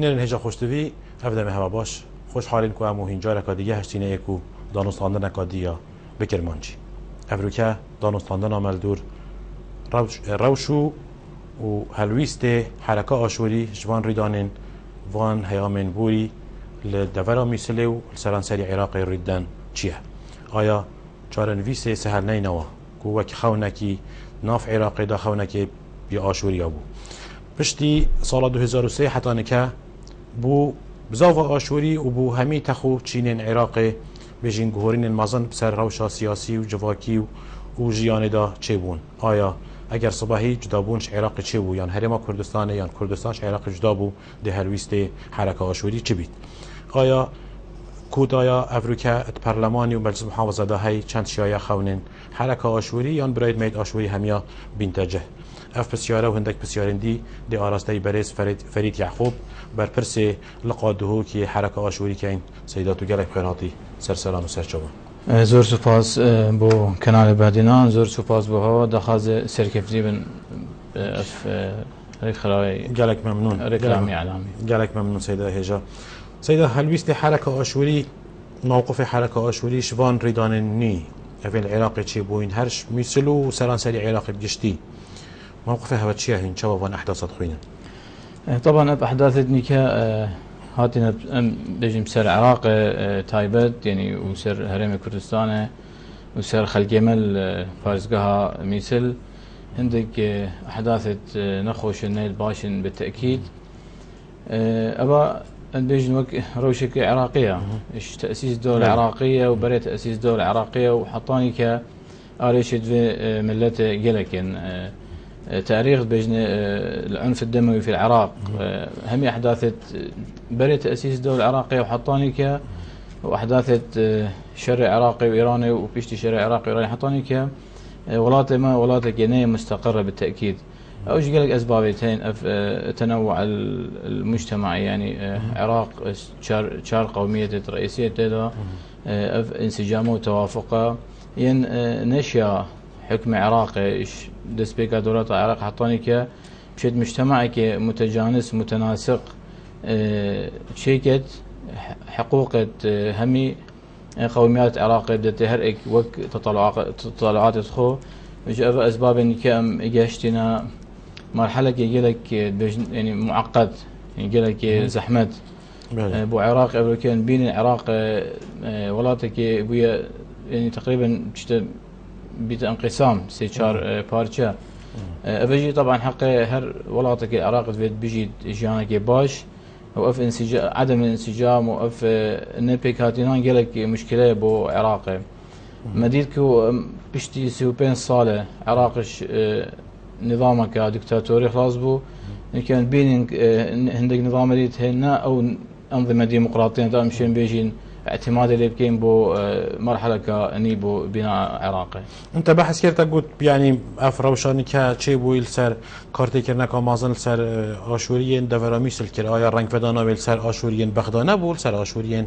بینن هجا خوشتوی افدم هوا باش خوش حالین کو امو هینجا رکا دیگه هشتینه اکو دانستاندن اکادیا بکرمانچی افروکه دانستاندن عمل دور روشو و هلویست حرکه آشوری جوان ریدانن وان هیامن بوری لدورا میسله و سرانسری عراق ریدن چیه آیا چارن ویس سهل نینوا کو وک خونکی ناف عراق دا خونکی بی آشوری ابو پشتی سال 2003 حتی نکه بو بزاف آشوری و بو همی تخو چینن عراق بجین گهورین مازن سر روشا سیاسی و جواکی و جیان دا چه بون آیا اگر صباحی جدا بونش عراق چه بو یان هرما کردستان یان کردستانش عراق جدا بو ده هلویست حرکه آشوری چه بید آیا کودایا افریقا پارلمانی و مجلس محافظه ده های چند شیعه خونن حرکه آشوری یان براید مید آشوری همیا بینتاجه اف بسیاره و هندک بسیارندی دی آراسته برز فرید یعقوب بر پرس لقاده که حرکه آشوری که این سیداتو گلک خیراتی سرسلام و سرچوبان زور سپاس بو کنال بعدینان زور سپاس بو ها دخاز سرکفتی بن اف خلاوی گلک ممنون رکلامی اعلامی گلک ممنون سیده هجا سیده هلویست حرکه آشوری موقف حرکه آشوری شوان ریدان نی افل العراق چی بوین هرش میسلو سرانسری عراق بجشتی موقف هوا چیه هین چه وان احداثات خوینه طبعا احداث نيكا هاتنا بجم سر العراق تايبت يعني وسر هرم كردستان وسر خلقمل فارزقها ميسل عندك احداث نخوش النيل باشن بالتاكيد ابا بيجن وك روشك عراقيه ايش تاسيس دوله عراقيه وبريت تاسيس دوله عراقيه وحطاني ك اريشد في ملته جلكن تاريخ بين العنف الدموي في العراق هم احداثت بري تاسيس الدوله العراقيه وحطاني ك واحداثت شرع عراقي وايراني وبيشتي شرع عراقي وايراني حطاني ك ولاته ما ولاته جنيه مستقره بالتاكيد اوش قال لك اسبابتين تنوع المجتمع يعني عراق شار قوميه رئيسيه تدا انسجامه وتوافقه ين نشيا حكم عراقي دس بيكا دولة العراق حطاني ك بشد مجتمعي متجانس متناسق شيكت حقوق همي قوميات عراقي بدت هرئك وك تطلعات تخو وجاء اسباب ان كم اجاشتنا مرحله يجيلك يعني معقد يجيلك زحمه بو عراق قبل كان بين العراق ولاتك بويا يعني تقريبا بيت انقسام سيشار بارشا افجي طبعا حق هر ولاطك العراق بيجي جانك باش وقف انسجام عدم الانسجام وقف نبيك هاتينان قالك مشكله بو عراق مديركو بشتي سوبين صاله عراقش نظامك دكتاتوري خلاص بو كان بين عندك نظام ديت هنا او انظمه ديمقراطيه دائما مشين بيجين اعتماد اللي بكين بو مرحله كاني بو بناء عراقي انت بحث كرت قلت يعني افروشاني كشي بو السر كارتي كرنا كمازن سر اشوريين دفراميس الكر ايا رنگ فدانا بيل سر اشوريين بغداد بول سر اشوريين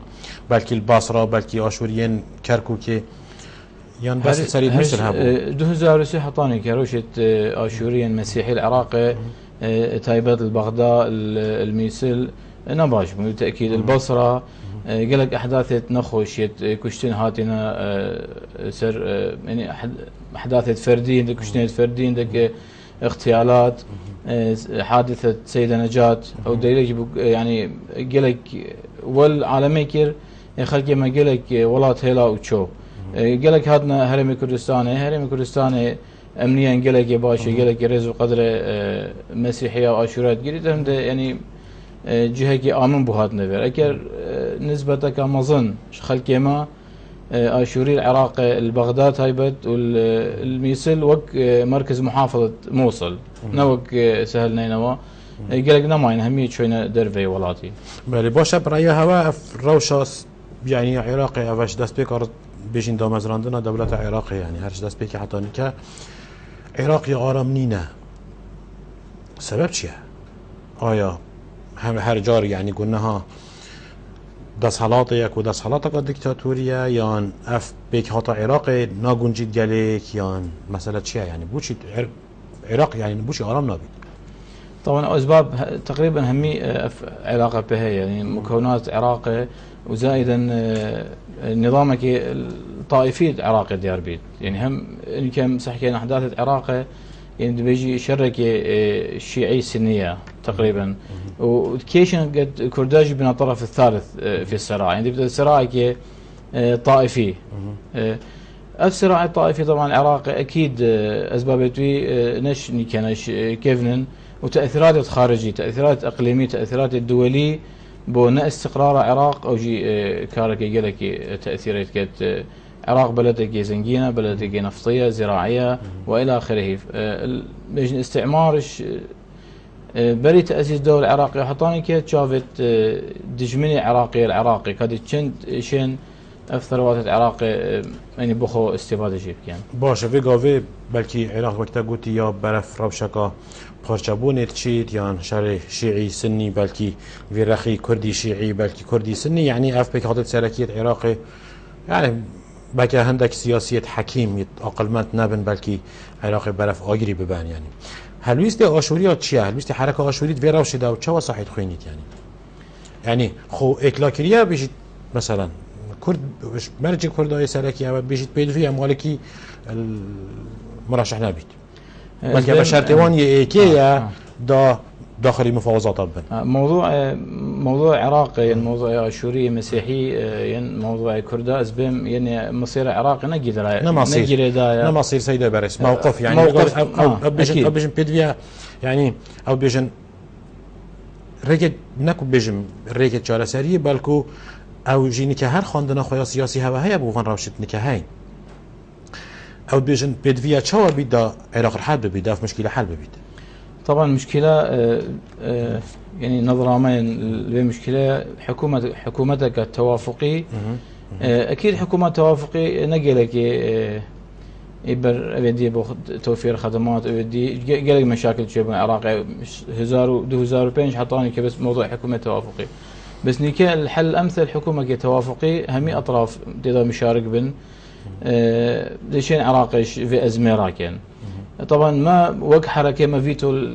بلكي البصره بلكي اشوريين كركوكي يعني بس سريد مثل هابو 2003 حطاني كروشه اشوريين مسيحي العراقي تايبات البغداد الميسل نباش بالتاكيد البصره قال لك احداث نخوش كشتين هاتنا سر يعني احداث فردي عندك كشتين فردي عندك اغتيالات حادثه سيده نجاة او دليل يعني قال لك والعالمي كير خلق ما قال لك ولات هلا وتشو قال لك هاتنا هرم كردستان امنيا قال لك باشا قال لك رزق قدر مسيحيه واشورات قلت يعني جهه امن بهات نفر اكر نسبة كامازن خلق ما اشوري العراق البغداد هايبت والميسل وك مركز محافظه موصل نوك سهل نينوا قال لك نماين همية شوينا درفي ولاتي بله باشه برای هوا روشاس يعني عراقي افش دست بيكار بيجين دامزراندنا دولة عراقي يعني هرش دست بيكي حتى نكا عراقي آرام نينا سبب چيه؟ آیا هر جار يعني قلناها دست حالات یک و دست حالات که دیکتاتوریه یا اف بیک هاتا عراق ناگونجید گلیک یا مسئله چیه یعنی بوچی عراق یعنی بوچی آرام نبید طبعا اسباب تقريبا همي علاقه بها يعني مكونات عراقي وزائدا نظامك الطائفي العراقي ديار بيت يعني هم ان كان صح كان احداث العراقي يعني بيجي شركه الشيعي السنيه تقريبا وكيشن قد كرداجي بين الطرف الثالث في الصراع يعني بدا الصراع طائفي الصراع الطائفي طبعا العراقي اكيد اسبابته نش كانش كيفنن وتاثيرات خارجيه تاثيرات اقليميه تاثيرات الدوليه بونا استقرار العراق او جي كارك يقلك تاثيرات كانت العراق بلدك زنقينه بلدك نفطيه زراعيه والى اخره استعمارش بري تاسيس دوله عراقيه حطاني كي شافت دجمني عراقيه العراقي كاد تشند شين ثروات العراق يعني بخو استفاده جيب يعني باشه في قاوي بلكي عراق وقتا قوتي يا برف روشكا پارچبون تشيت يعني شر شيعي سني بلكي في رخي كردي شيعي بلكي كردي سني يعني اف بك حاطط سلكيه عراقي يعني بلكي هندك سياسيه حكيم اقلمت نبن بلكي عراقي برف اجري ببان يعني هل ويستي اشوريا تشيا هل ويستي حركه اشوري في روش دا وتشوا صحيت خوينيت يعني خو اكلاكريا بيجي مثلا كرد مرجع كرداي سلكي او بيجي بيدفي مالكي المرشح نبيت بلكي بشرطوان يكيا دا داخل مفاوضات طبعا موضوع عراقي موضوع اشوري مسيحي يعني موضوع كردا اسبم يعني مصير عراقي نما مصير سيده برس موقف يعني موقف او بيجن بيدفيا يعني او بيجن ريكت نكو بيجن ريكت جالسري بلكو او جي نكهر خواندنا خويا سياسي هوا هيا بو فان راوشت نكهين او بيجن بيدفيا تشاور بيدا عراق الحرب بيدا في مشكله حل بيد طبعا مشكله يعني نظرامين المشكله حكومتك التوافقي اكيد حكومه توافقي نقلك يبر ابدي توفير خدمات ابدي قال مشاكل شبه العراق 2005 حطاني كبس موضوع حكومه توافقي بس نيكا الحل الامثل حكومه توافقي همي اطراف تقدر مشارك بن ليشين عراقي في ازمه راكن طبعا ما وق حركه ما فيتو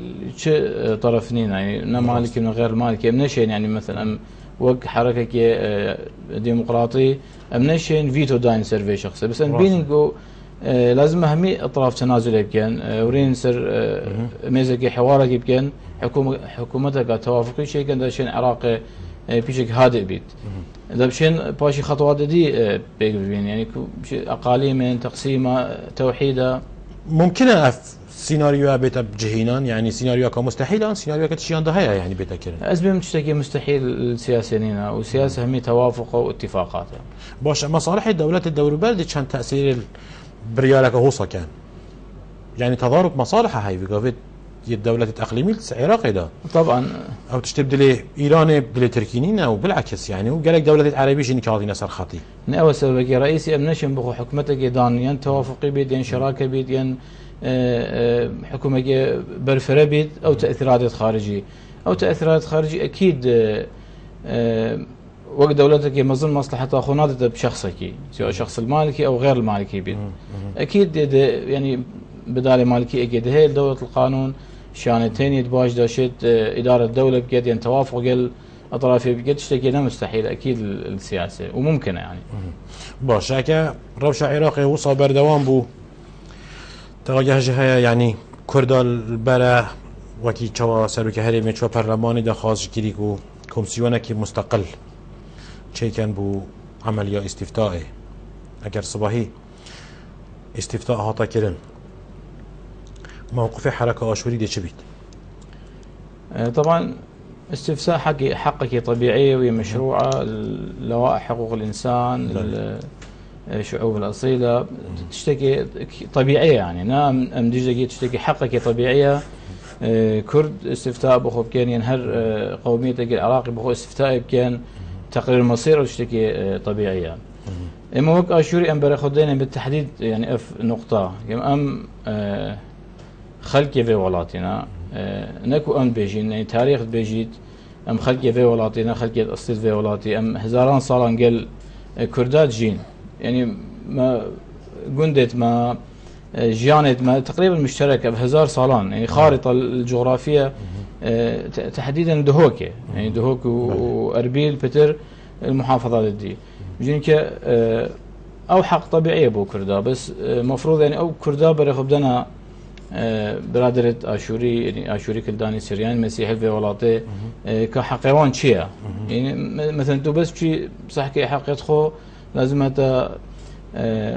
طرفنين يعني نا مالكي من غير مالكي منشين يعني مثلا وق حركه ديمقراطي منشين فيتو داين سيرفي شخصي بس ان بينجو لازم همي اطراف تنازل يمكن ورين سر ميزك حوارك يمكن حكومتك توافقي شيء كان شين عراقي بيشك هادئ بيت اذا بشين باشي خطوات دي بيقبلين يعني اقاليم تقسيمه توحيده ممكن سيناريو بيت بجهينان يعني سيناريو كمستحيل سيناريو كتشيان دهيا يعني بيت كرن ازبم تشتكي مستحيل السياسيين وسياسه همي توافق واتفاقات باش مصالح الدولات الدور البلدي كان تاثير بريالك هوصا كان يعني تضارب مصالحها هاي في الدولة الإقليمية العراق ده طبعا أو تشتبدلي إيران بدلي تركينين أو بالعكس يعني وقالك دولة عربية شنو كاظي نسر خطي أول سبب رئيسي أمنشن بخو حكومتك دان ين توافقي بيد ين شراكة بيد ين حكومة برفرة بيد أو تأثيرات خارجية أكيد وقت دولتك مظن مصلحتها خناطة بشخصك سواء شخص المالكي أو غير المالكي بيد أكيد يعني بدال مالكي أكيد هي دولة القانون شانتين يتباش داشت إدارة الدولة بقد يعني توافق قل أطرافي بقد تشتكينا مستحيل أكيد السياسة وممكنة يعني باش هكا روشة عراقي وصل بردوان بو تواجه يعني كرد البرا وكي تشوا سروك هرمي تشوا برلماني دا خاص كيريكو كومسيونك مستقل شي كان بو عملية استفتائي اگر صباحي استفتاء هاتا كرن موقف حركة آشوري دي شبيت طبعا استفساء حقك طبيعية ومشروعة لوائح حقوق الإنسان الشعوب الأصيلة تشتكي طبيعية يعني نعم أمديجة تشتكي حقك طبيعية كرد استفتاء بخو بكان ينهر قوميتك العراقي بخو استفتاء بكان تقرير المصير وتشتكي طبيعية اما وقت آشوري ام برخدين بالتحديد يعني اف نقطة ام خلقي في ولاتنا نكو ام بيجين يعني تاريخ بيجيت ام خلقي في ولاتنا خلقي اصيل في ولاتي ام هزاران صالان قال كردات جين يعني ما قندت ما جانت ما تقريبا مشتركة بهزار صالان يعني خارطة الجغرافية تحديدا دهوكه يعني دهوك واربيل بتر المحافظات دي جينك او حق طبيعيه بو كردا بس مفروض يعني او كردا برخ بدنا برادرة اشوري يعني اشوري كلداني سريان مسيحي في ولاته كحقيوان شيا يعني مثلا تو بس شي صح كي حقيقة خو لازم هذا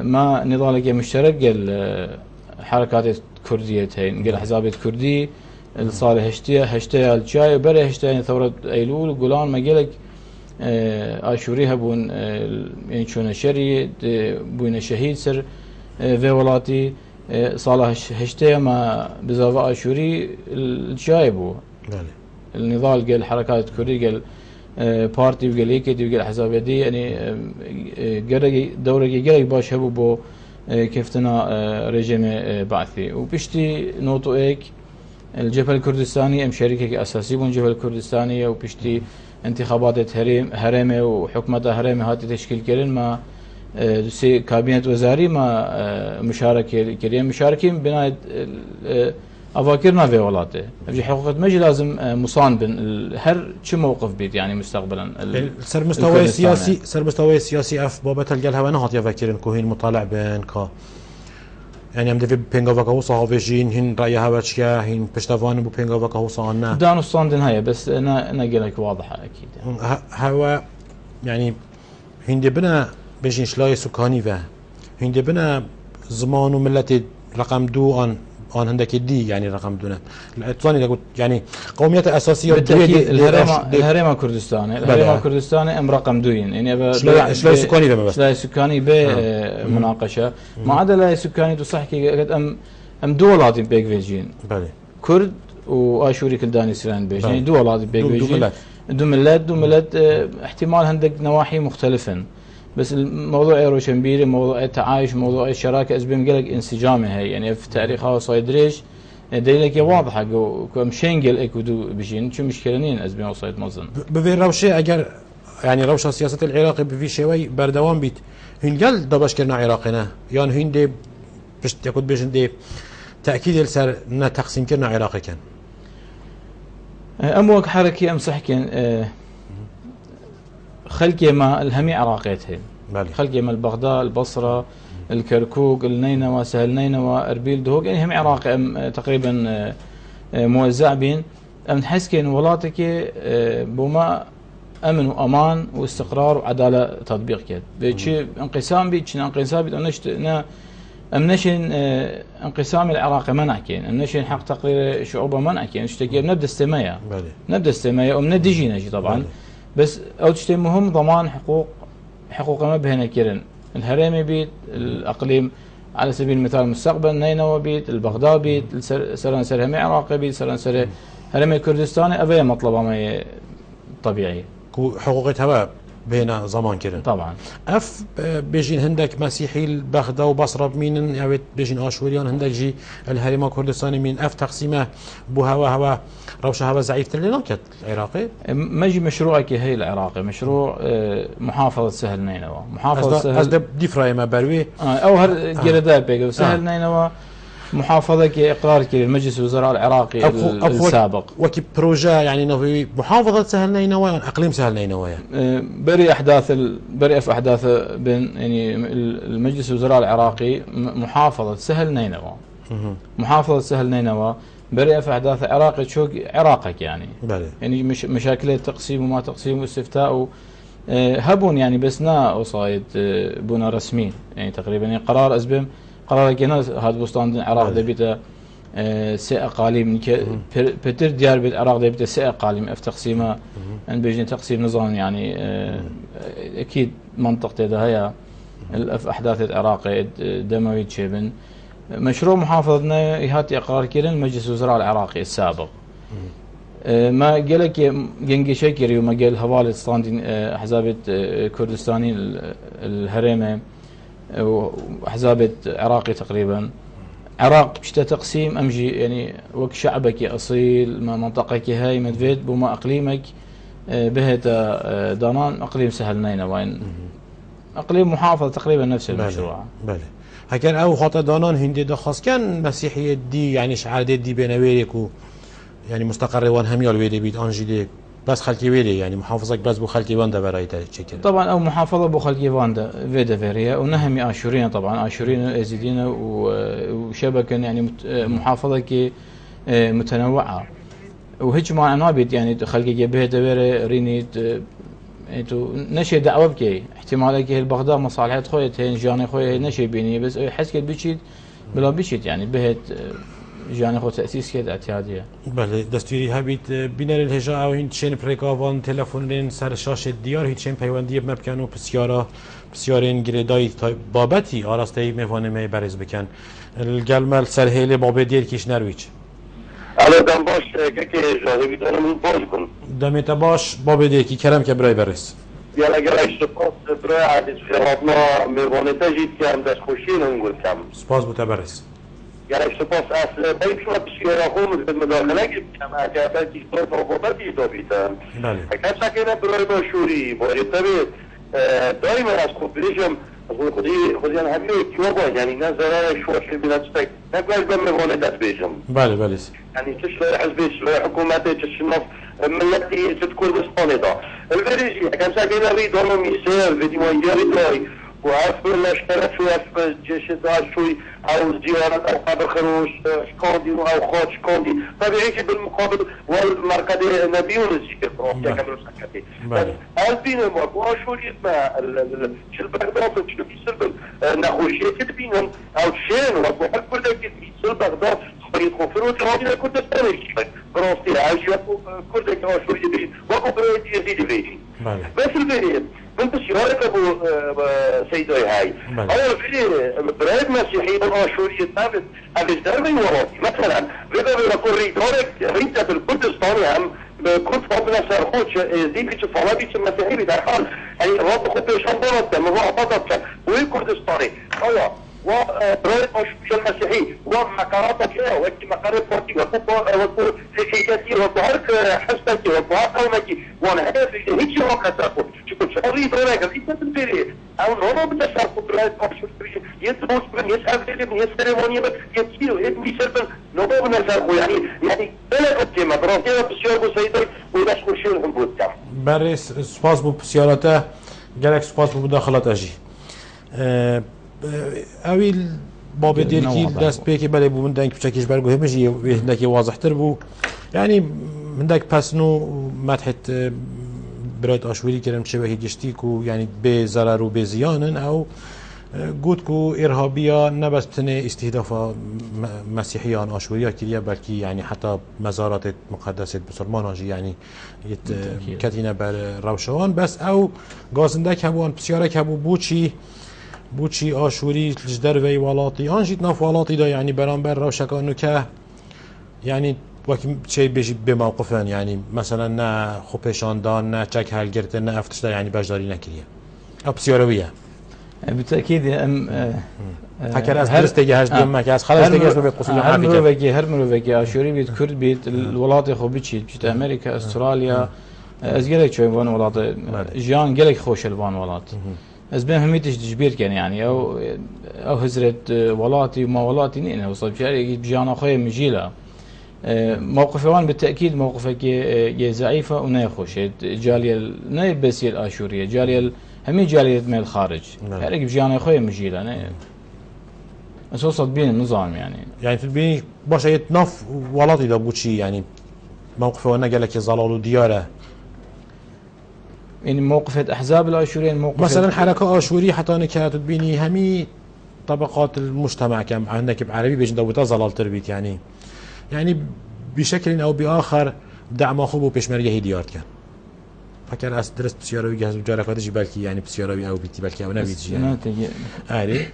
ما نضالك مشترك قال حركات كرديه هين قال احزاب كردي صار هشتي الشاي وبري هشتي ثوره ايلول وجولان ما قالك اشوري هبون يعني شلون شري بوين شهيد سر في ولاتي صالح هشتي ما بزاف اشوري الشاي بو النضال قال حركات كردي قال بارتي وقال هيك وقال احزاب دي يعني قرقي دوره قرقي باش هبو بو كيفتنا رجيم بعثي وبشتي نوتو ايك الجبهه الكردستاني ام شريكه اساسي بون الجبهه الكردستانيه وبشتي انتخابات هرمه وحكومه هرمه هاتي تشكيل كرن ما سي كابينت وزاري ما مشاركه كريم مشاركين بناء افاكرنا في ولاته في حقوق مجي لازم مصان بن هر شي موقف بيت يعني مستقبلا سر مستوى سياسي سر مستوى سياسي اف بابا تلقى هوا نهات يفكرن كوهين مطالع بين كا يعني ام دفي بينغا فكا وصا فيجين هن راي هوا تشيا هن بشتافان بو بينغا فكا وصا انا دانو صاندن هي بس انا قلك واضحه اكيد هوا يعني هندي بنا بيجين شلاي سكاني و هندي بنا زمان وملتي رقم 2 آن هندك دي يعني رقم دونا الثاني قلت يعني قوميات اساسيه الهرم كردستان الهرم كردستان ام رقم 2 يعني شلاي سكاني بس شلاي سكاني بمناقشه ما عدا لا سكاني تصحكي قد ام دولات بيك فيجين بله كرد واشوري كلداني سيران بيج يعني دولات بيك فيجين دوملت احتمال هندك نواحي مختلفه بس الموضوع روشنبيري موضوع التعايش موضوع الشراكه ازبم قلق انسجامه هي يعني في تاريخها صيدريش دليلك واضحه كم شينجل اكودو بيجين شو مشكلنين ازبم وصيد مزن بفي روشه اجر يعني روشه سياسه العراق بفي شوي بردوام بيت هن قال دبش كرنا عراقنا يعني هن دي بس ياخذ بيجن دي تاكيد السر ان تقسيم كرنا عراقي كان اموك حركي امسح كان خلقي ما الهمي عراقيتهن خلقي ما بغداد البصره الكركوك النينوى سهل نينوى اربيل دهوك يعني هم عراقي تقريبا موزع بين ام نحس كان ولاتك بما امن وامان واستقرار وعداله تطبيق كده بشي انقسام بيتش انقسام امنشن انقسام العراق منع كان امنشن حق تقرير شعوبه منع كان اشتكي نبدا استمايا نبدا استمايا ومندجي نجي طبعا بس أول شيء مهم ضمان حقوق ما بهنا كيرن الهرمي بيت الأقليم على سبيل المثال المستقبل نينوى بيت البغداد بيت سر همي عراقي بيت سر هرمي كردستاني أبي مطلبها ما طبيعي حقوقتها بين زمان كيرن طبعا اف بيجين هندك مسيحي البغداد وبصره بمين يعني بيجين اشوريان هندك جي الهرم كردستاني من اف تقسيمه بو هوا روشه هوا ضعيف تلنا كت العراقي مجي مشروعك هي العراقي مشروع محافظه سهل نينوى محافظه سهل ديفراي ما بروي او هر جردا بيجو سهل نينوى محافظة إقرار المجلس الوزراء العراقي السابق وكي بروجا يعني نوي محافظة سهل نينوى أقليم سهل نينوى بري أحداث بين يعني المجلس الوزراء العراقي محافظة سهل نينوى محافظة سهل نينوى بري أحداث عراقي شو عراقك يعني بلي. يعني مشاكل تقسيم وما تقسيم واستفتاء هبون يعني بس نا وصايد بنا رسمي يعني تقريبا يعني قرار أزبم قرار كنا هذا بستان العراق دبيته سي اقاليم بتر ديار بالعراق دبيته سي اقاليم اف تقسيمه ان بيجي تقسيم نظام يعني اكيد منطقه هي الاف احداث العراق دموي تشيبن مشروع محافظتنا يهاتي اقرار كيرن مجلس الوزراء العراقي السابق ما قالك جنجي شكري وما قال هوالي ستاندين احزاب كردستاني الهرمه وأحزاب عراقي تقريبا عراق بشتا تقسيم أمجي يعني وك شعبك أصيل ما منطقك هاي مدفيد بما أقليمك بهتا دانان أقليم سهل نينوى أقليم محافظة تقريبا نفس المشروع بله هكذا أو خاطر دانان هندي دخص كان مسيحية دي يعني شعار دي بينويرك يعني مستقر وان هميال ويدي بيت انجي بس خلكي ويدي يعني محافظك بس بو خلكي وان ده براي تشكل طبعا او محافظه بو خلكي واندا فيدا فيريا ونهمي اشورين طبعا اشورين ازيدين وشبكه يعني محافظه كي متنوعه وهيك ما انا بيت يعني خلقي جبهه دبر رينيت انتو نشي دعوه بكي احتمالك هي البغداد مصالحات خويت هي جاني خويا نشي بيني بس حس بيشيت بلا بيشيت يعني بهت جاني خو تاسيس كده اعتياديه بله دستوری هبیت بینر الهجاء و هین تشين بريكافان تلفونين سر شاشه دیار هیچ چین پیوندی مبکن و بسیارین گریدای بابتی آراسته میوانه می برز بکن الگلمل سر هیل بابه دیر کیش نرویچ الو دم باش که جاهبی دارم باز کن دمیت باش بابه دیر کی کرم که برای برز یالا گلش سپاس برای عدیس خیراتنا میوانه تجید که هم دست خوشین انگل کم سپاس بوده برز گلش سپاس اصل باید شما بسیارا خون مداخله کم اعتیاتا کشتار فاقابتی دابیتم بله کم سکنه برای باشوری باید تبید دائما از خود بریشم خودی هم همین اکتیوا باید یعنی نه ضرر شواشی بینستک نه باید به میوانه دست بیشم بله بله يعني تشرح حزب حكومات تشنف ملتي كردستان دا الفريجي كان ساكن ريد انا ميسير فيديو ياري داي وعرف الاشتراك شو عرف جيش داعش شوي او زيارة او قبر خروش شكوندي او خود شكوندي طبيعي بالمقابل والمركز نبيون الزيكر كامل سكتي بس البين الموضوع شو اسمه شو بغداد شو بيصير نخوشيه كتبينهم او شين وضوح كل بيصير بغداد يتخفروا تراجع كردستان براسي عايشة كردستان شو يبين وقو بريد يزيد بيجي بس البريد من بسيارك ابو سيداي هاي اول بريد مسيحي الاشوري الثابت الازدار من وراتي مثلا بدا بيقول ريدارك ريدة الكردستاني هم كنت فاضنا سرخوش زي بيش فلابيش المسيحي بدار حال يعني رب خبيش انضرت من وعطاتك وين كردستاني ايوه وبريد أشوش المسيحي ومكاراتك إيه وكي مكارات بورتي وكو سيكاتي وظهرك حسبتي وظهر قومتي وانا هيك يوم كتاكو شكو شعري بريك ريسة البريد او نورو بتشاركو بريد أشوش يتبوس بن يسعب لبن يسرموني بن يتسيرو يتبي سربن نورو بنساركو يعني بلا قديمة براسية بسياركو سيدي ويداشكو شيرهم بودتام بريس سپاس بو بسيارته گلک سپاس بو مداخلات اجي اویل باب دیرکی دست پیکی بله بو من دنگ بچکیش برگو همش یه واضح تر بو يعني من داك باسنو مدحت برات آشوری کرم چه بهی گشتی کو يعني بضرر و بزیانن او قلت كو إرهابية نبس بتني استهداف مسيحيان آشوريا كريا بلكي يعني حتى مزارات مقدسة بسلمان آجي يعني كتينة بر روشوان بس أو غازندك هبوان بسيارك هبو بوچی آشوری جدر وی والاتی آنجیت ناف والاتی دا يعني برانبر روشکانو که يعني وكي شيء بيجي بموقفين يعني مثلا نا خوبشان دان نا چك هل گرتن نا افتش يعني بجداري نكريه او بسيارويه بالتاكيد هكذا از درست تجهز دمك از خلاص تجهز بيت قصول هر مروفيكي آشوري بيت كرد بيت الولاط خو بيت امريكا استراليا از گلك شوي وان ولاط جان گلك خوش الوان ولاط از بهم هميتش تجبير كان يعني او هزرت ولاتي وما ولاتي نينا وصل شاري بجانا خويا مجيله موقف وان بالتاكيد موقفك ضعيفه ونا خوش جاليه نا بس الاشوريه جاليه همي جاليه من الخارج هذيك بجانا خويا مجيله انا اساس بين النظام يعني في البين باش يتنف ولاتي دا بوشي يعني موقف وانا قال لك زلال ودياره يعني موقف احزاب الاشوريه موقف مثلا حركه اشوريه حتى انا كانت تبيني همي طبقات المجتمع كم عندك بعربي بيجي دوتا زلال تربيت يعني بشكل او باخر دعم اخوه بيشمريه ديارت كان فكر اس درست بسياروي جهاز مجاركاتي بلكي يعني بسياروي او بيتي بلكي او نبيتي يعني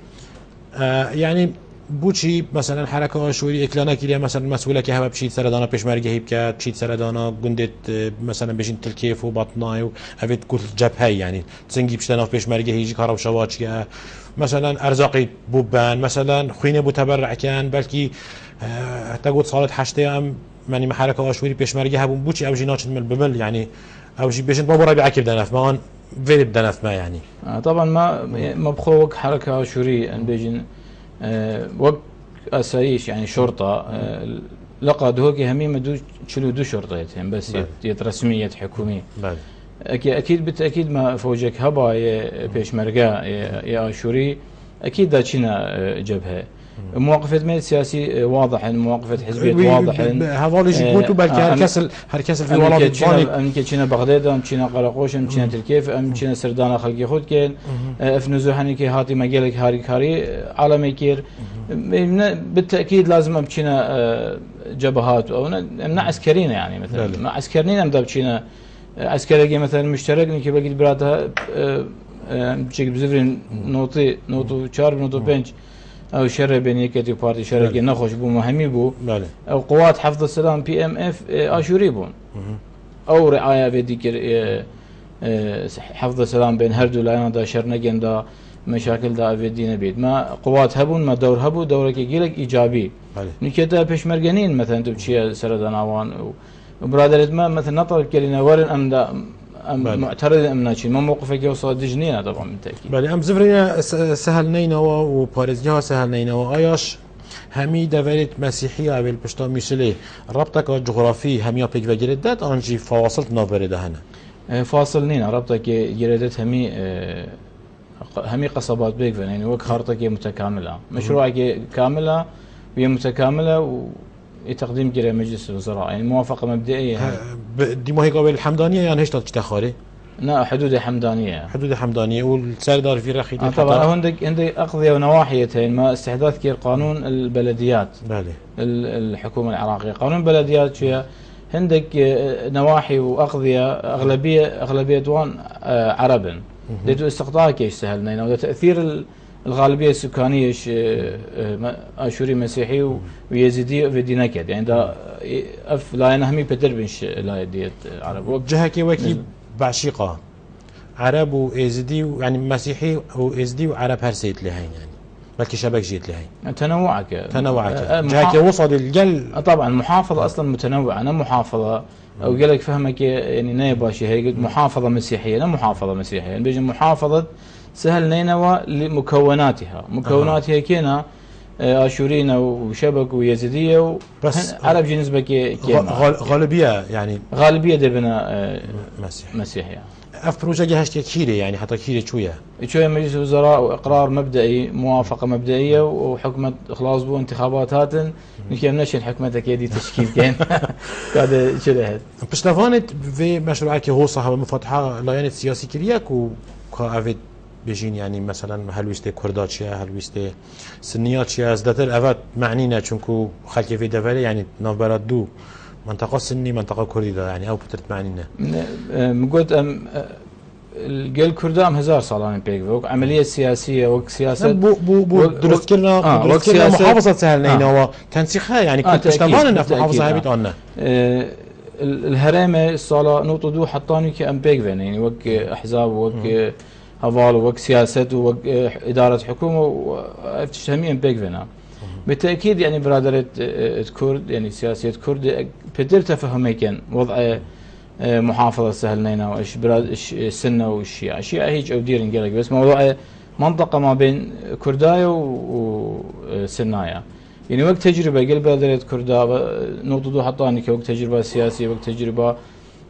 يعني بوچی مثلا حرکه آشوری اکلانا کلیه مثلا مسئوله که هوا بشید سردانا پیشمرگهی بکرد بشید سردانا گندت مثلا بشین تلکیف و بطنای و هفت کل جبهه يعني تسنگی بشتناف پیشمرگهی جی کارو شواچ که مثلا ارزاقی بوبان مثلا خوینه بو تبرع کن بلکی حتی گفت سالت حشته هم منی حرکه آشوری پیشمرگه هبون بوچی او جیناچ مل بمل يعني او جی بشین بابا ربی عکب دنف ما ویل بدنف ما يعني طبعا ما بخوك حركه آشوری ان بيجن وقت أسايش يعني شرطة لقى دهوكي هميمة دو شرطيتين بس يت رسمية حكومية. أكيد بالتأكيد ما فوجك هبا بيشمرقة يا آشوري أكيد داتشينا جبهة. مواقفة ميل سياسي واضحة، مواقفة حزبية واضحة. هذا اللي يقولوا بالك هركسل في الولايات المتحدة. أم كينا بغداد، أم كينا قراقوش، أم كينا تركيف، أم كينا سردانا خلقي خود كين. أفنزوحني كي هاتي مجالك هاري عالمي كير. بالتأكيد لازم أم كينا جبهات أو أمنا عسكريين يعني مثلا ما عسكريين أم دابتشينا عسكري مثلا مشترك نكي بقيت براتها بشكل بزفرين نوتو 4 نوتو 5 او شر بين يكتي بارتي شركي نخوش بو مهمي بو او قوات حفظ السلام بي ام اف اشوري بون او رعايه بديكر حفظ السلام بين هردو لاينا دا شرنجن دا مشاكل دا افيدينا بيد ما قوات هبون ما دور هبو دورك يجيلك ايجابي نكتا بشمرجانين مثلا تبشي سرداناوان وبرادرت ما مثلا نطلب كلنا ورن ام دا معترض ام ناشي ما موقفك يوصل دجنينا طبعا بالتاكيد. بله ام زفرينا سهل نينوا وباريزيا سهل نينوا اياش همي دولت مسيحيه قبل بشتا مثل ربطك جغرافي همي بيك وجردت انجي فواصلت نوبرده هنا فاصل نينا ربطك جردت همي قصبات بيك يعني وك خارطك متكامله مشروعك كامله وهي متكامله تقديم جري مجلس الوزراء يعني موافقه مبدئيه دي ما هي قبل الحمدانيه يعني هيش تخاري لا حدود حمدانيه والسردار في رخي طبعا عندك اقضيه ونواحيتين ما استحداث كير قانون البلديات الحكومه العراقيه قانون البلديات شيء عندك نواحي واقضيه اغلبيه وان عرب ديتو استقطاع كيش سهلنا وده تاثير الغالبيه السكانيه اشوري مسيحي ويزيدي في دينكد يعني ده لا نهمي بدربنش لا ديت عرب جهه وكي بعشيقه عرب ويزيدي يعني مسيحي ويزيدي وعرب هرسيت لهين يعني بلكي شبك جيت لهين تنوعك جهه وصل الجل طبعا محافظه اصلا متنوعه انا محافظه او قال لك فهمك يعني نايباشي هي محافظه مسيحيه لا محافظه مسيحيه يعني بيجي محافظه سهل نينوى لمكوناتها كينا اشورينا وشبك ويزيديه بس عرب جي نسبه غالبيه يعني غالبيه دبنا مسيحيه اف بروجه هاشتي كيري يعني حتى كيري شويه مجلس الوزراء واقرار مبدئي موافقه مبدئيه وحكمه اخلاص بو انتخابات هاتن نكي نشن حكمتك يدي تشكيل كان هذا شرهت بشلافانت في مشروعك هو صاحب مفتحه لاين سياسي كرياك وكافيت بيجين يعني مثلا هلويستي كرداتشيا هلويستي سنياتشيا ازدتر افات معنينا چونكو خلقي في دفالي يعني نوبرات دو منطقه سني منطقه كردي ده يعني او بترت معنينا قلت الجيل كردام 1000 صالان بيك وك عمليه سياسيه وك سياسه بو درست كرنا محافظه سهل نينا وتنسيخها يعني كنت اشتغلنا في محافظه هاي بتقولنا الهرمه الصاله نقطه دو حطاني كام بيك يعني وك احزاب وك هفال وك سياسه وك اداره حكومه وافتشاميا بيك فينا بالتاكيد يعني برادره كرد يعني سياسيه كرد بدر تفهميكن وضع محافظه سهل نينا وايش السنه والشيعه اشياء هيك او ديرين قالك بس موضوع منطقه ما بين كردايا وسنايا يعني وقت تجربه قل برادره كردا نقطه دو حطاني كوقت تجربه سياسيه وقت تجربه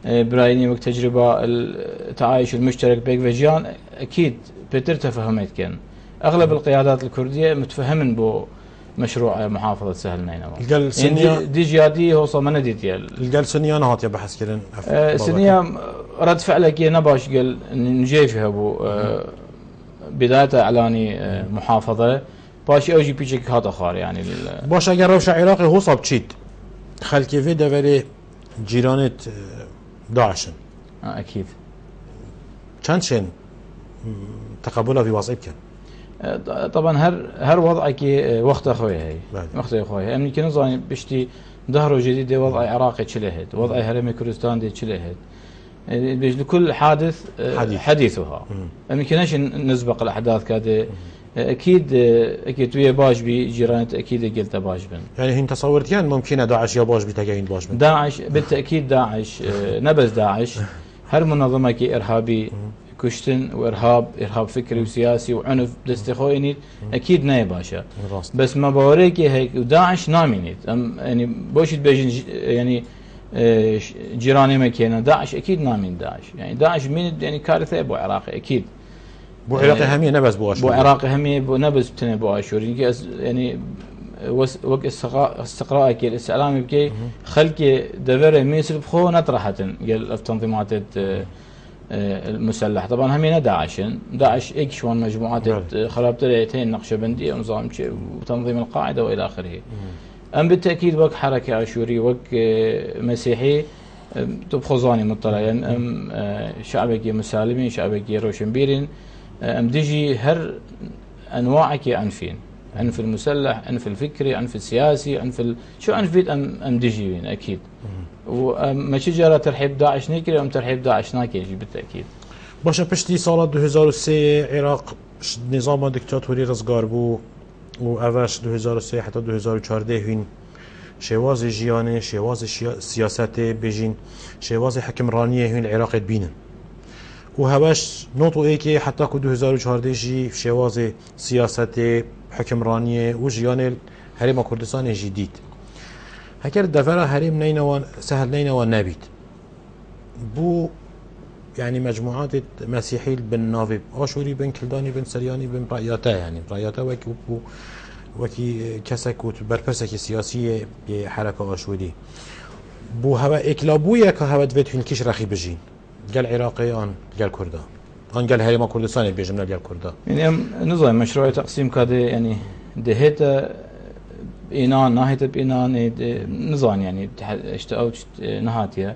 برايني وقت تجربه التعايش المشترك بيك فيجيان اكيد بدر تفهمت كان اغلب القيادات الكرديه متفهمن بو مشروع محافظه سهل نينوى القل سنيا دي جيادي هو صمنا ديال القل سنيا نهات يا بحث كرن سنيا رد فعلك نباش قال نجيفها بو بدايه اعلاني محافظه باش اوجي بيجيك هذا خار يعني باش اگر روش عراقي هو صاب تشيد خلكي في دوري جيرانه داعشن اكيد كان شن تقبلها في وظيفك طبعا هر وضعك وقت اخوي هي وقت اخوي امني كان زاني بشتي ظهره جديد وضع عراقي تشلهد وضع هرم كردستان دي تشلهد بيج لكل حادث حديثها امني كانش نسبق الاحداث كاد اكيد ويا باش بي جيرانت اكيد قلت باش بن يعني هين تصورت يعني ممكن داعش يا باش بتجين باش بن داعش بالتاكيد داعش نبذ داعش هر منظمه ارهابي كشتن وارهاب فكري وسياسي وعنف دستخوينيت اكيد ناي باشا بس ما بوريكي هيك وداعش نامينيت يعني بوش بيجن يعني جيراني مكينا داعش اكيد نامين داعش يعني داعش من يعني كارثه ابو عراقي اكيد بو عراقي همية نبز بو اشوري بو عراقي همية بو نبز بتني بو اشوري يعني وقت استقراء كي الاستعلام بكي خلقي دفر ميسل بخو نطرحة قال التنظيمات المسلحة طبعا همينة داعش اكش وان مجموعات خرابت ريتين نقشبندية ونظام وتنظيم القاعدة والى اخره ام بالتاكيد وك حركة اشوري وك مسيحي تبخزاني مطلع يعني ام شعبك مسالمين شعبك روشنبيرين ام ديجي هر انواعك انفين عنف المسلح عنف الفكري عنف السياسي شو عنف ام ديجي وين اكيد وما شجره ترحيب داعش نكري ام ترحيب داعش ناكيجي بالتاكيد باشا بشتي سال 2003 عراق نظام ديكتاتوري رزگار بو و اوش 2003 حتى 2014 هين شواز جيانه شواز سياسات بيجين شواز حكمرانيه هين العراق بينن وهواش نوتو ايكي حتى كو 2014 جي شواز سياسات حكمرانيه وجيانه هرم كردستان جديد هكر دفرة هرم نينوان سهل نينوان نبيت بو يعني مجموعات مسيحي بن نافي اشوري بن كلداني بن سرياني بن راياتا يعني راياتا وكي كسك وبرپرسك سياسيه بحركه اشوري بو هوا اكلابويا كهوا دفت هنكش رخي بجين قال عراقي قال كردان قال هرم كردستان بيجمنا قال كردان يعني نظام مشروع تقسيم كده يعني دهيته إينان ناهيته بإينان نظام يعني اشتاوت نهاتيا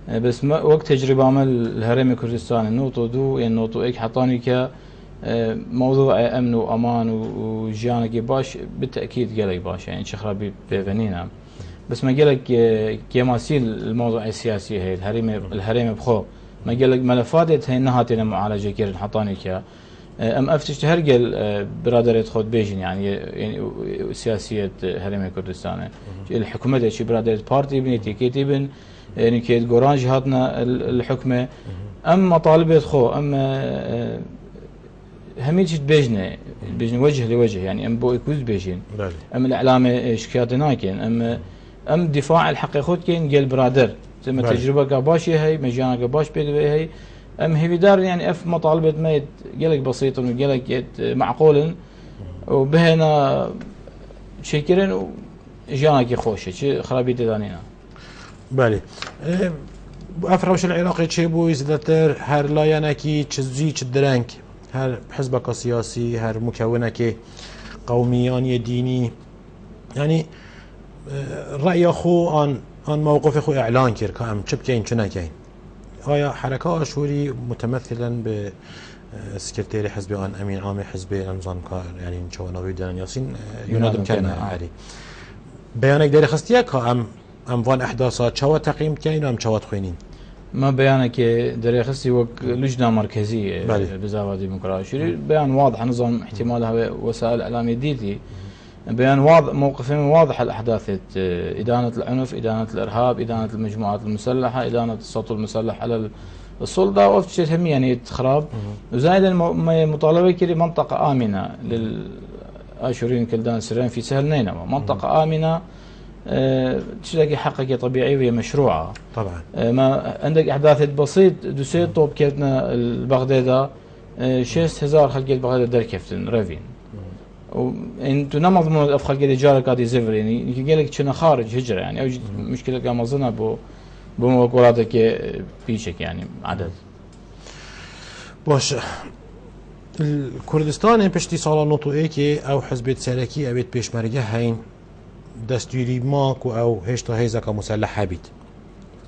بس وقت تجربة عمل الهرم كردستان النوطو دو يعني نوطو ايك حطاني ك موضوع امن وامان وجيانك باش بالتاكيد قالك باش يعني شخرابي بفنينا بس ما قالك كيماسيل الموضوع السياسي هي الهرم بخو ما قالك ملفات هي نهاتنا معالجه كير حطاني ك ام افتش هرقل برادريت خود بيجن يعني سياسيه هرم كردستان الحكومه شي برادريت بارتي بنيتي كيتبن يعني كيت جورانج هاتنا الحكمه ام مطالبه خو ام هميش بيجن وجه لوجه يعني ام بو يكوز بيجين ام الاعلام شكيات ناكين ام دفاع الحق خود كين قال برادر زي ما تجربه قباشي هي مجانا قباش بيدوي هي ام هي دار يعني اف مطالبه ميت قالك بسيط وقالك معقول وبهنا شكرا جانك خوشه شي خرابيت دانينا بالي افروش العراقي تشيبو يزدتر هر لاينكي تشزي تشدرنك هر حزبك سياسي هر مكونك قومي ديني يعني رأي أخو عن موقف أخو إعلان كير كأم تشبكين شنكين هاي حركة أشوري متمثلا بسكرتيري حزب عن أمين عام حزب أنظام يعني نشوفنا فيديو ياسين ينادم كلمة عالي بيانك داري خستيا كأم فان إحداثات شو تقييم كين وأم شو تخينين ما بيانك دري خستي وك لجنة مركزية بزاوية ديمقراطية بيان واضح نظام احتمالها وسائل الإعلام جديدة بيان واضح موقفين واضح الأحداث إدانة العنف إدانة الإرهاب إدانة المجموعات المسلحة إدانة السطو المسلح على السلطة وفتشت هم يعني خراب وزايدا مطالبة كري منطقة آمنة للآشوريين كلدان سرين في سهل نينوى منطقة آمنة تلاقي حقك طبيعي وهي مشروعة طبعا ما عندك أحداث بسيط دوسيت طوب كيتنا البغدادة 6000 خلق البغدادة دركفتن رافين وانتو نمضمون الافخال قد جارك قاعد يزفر يعني قال لك شنو خارج هجره يعني او مشكله قام اظنها بمقولاتك بيشك يعني عدد باش الكردستان بشتي صار نوتو ايكي او حزب سلكي ابيت بيشمرجه هين دستوري ماكو او هشتا هيزا مسلح بيت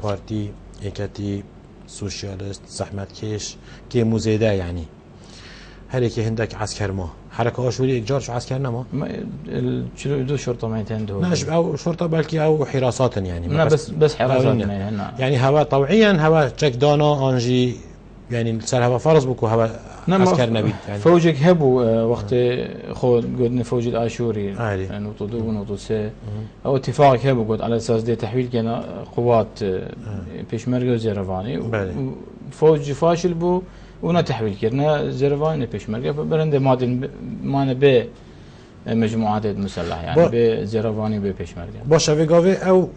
بارتي ايكاتي سوشيالست زحمت كيش كي مزيده يعني هريك هندك عسكر ما حركة أشوري إجار شو عسكر نما دو شرطة ما يتندو ناش أو شرطة بلكي أو حراسات يعني لا بس حراسات يعني هوا طوعيا هوا تشك دانا أنجي يعني صار هوا فرض بكو هوا عسكر نبيت يعني فوجك هبو وقت خود قلنا فوج الآشوري نقطة دو ونقطة سي أو اتفاق هبو قلت على أساس دي تحويل كان قوات بيشمركة وزيرفاني فوج فاشل بو ونا تحويل كرنا زرفاني بيشمركه برنده مادن مانا به مجموعات مسلحه يعني به زرفاني به بيشمركه باشه ویگاوی او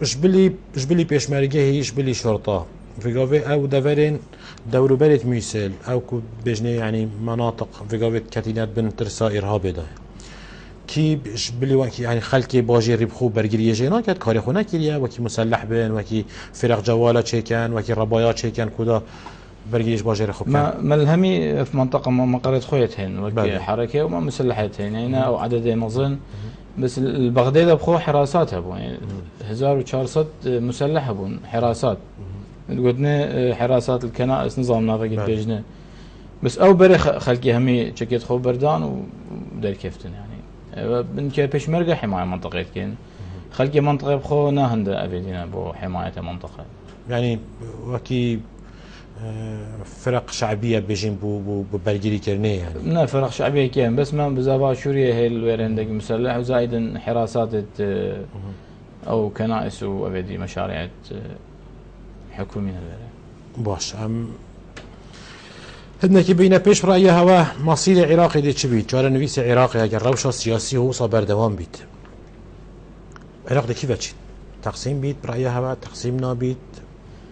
جبلی پیشمرگه هیش بلی شرطه ویگاوی او دورین دورو بريت ميسل او كو بجني يعني مناطق ویگاوی كتينات بن ترسا ارهاب ده کی بلی وکی يعني خلکی باجی ربخو برگیری جینا کرد کاری خونه کریه وکی مسلح بن وکی فرق جواله چیکن وکی ربایا چیکن کدا برگیش باجی رخو ما الهمي في منطقه ما قريت خويتهن وكي حركه وما مسلحتهن يعني او عدد مظن بس البغداد بخو حراسات هبون يعني 1400 مسلح هبون حراسات قلنا حراسات الكنائس نظامنا فقد بيجنا بس او بري خلقي همي شكيت خو بردان ودير كيفتن يعني بنك بيشمرقه حمايه منطقه كين خلقي منطقه بخو ناهند ابيدينا بو حمايه منطقه يعني وكي فرق شعبيه بيجين بو برجري كرنيه يعني لا فرق شعبيه كين بس ما بزابا شوريه هي الوير عندك مسلح وزايدا حراسات او كنائس وابدي مشاريع حكوميه باش هدنا كي بينا بيش رأي هوا مصير العراقي دي تشبيت جارة نويس عراقي اگر روشة سياسي هو صبر دوام بيت عراق دي كيف تشين تقسيم بيت برأي هوا تقسيم نابيت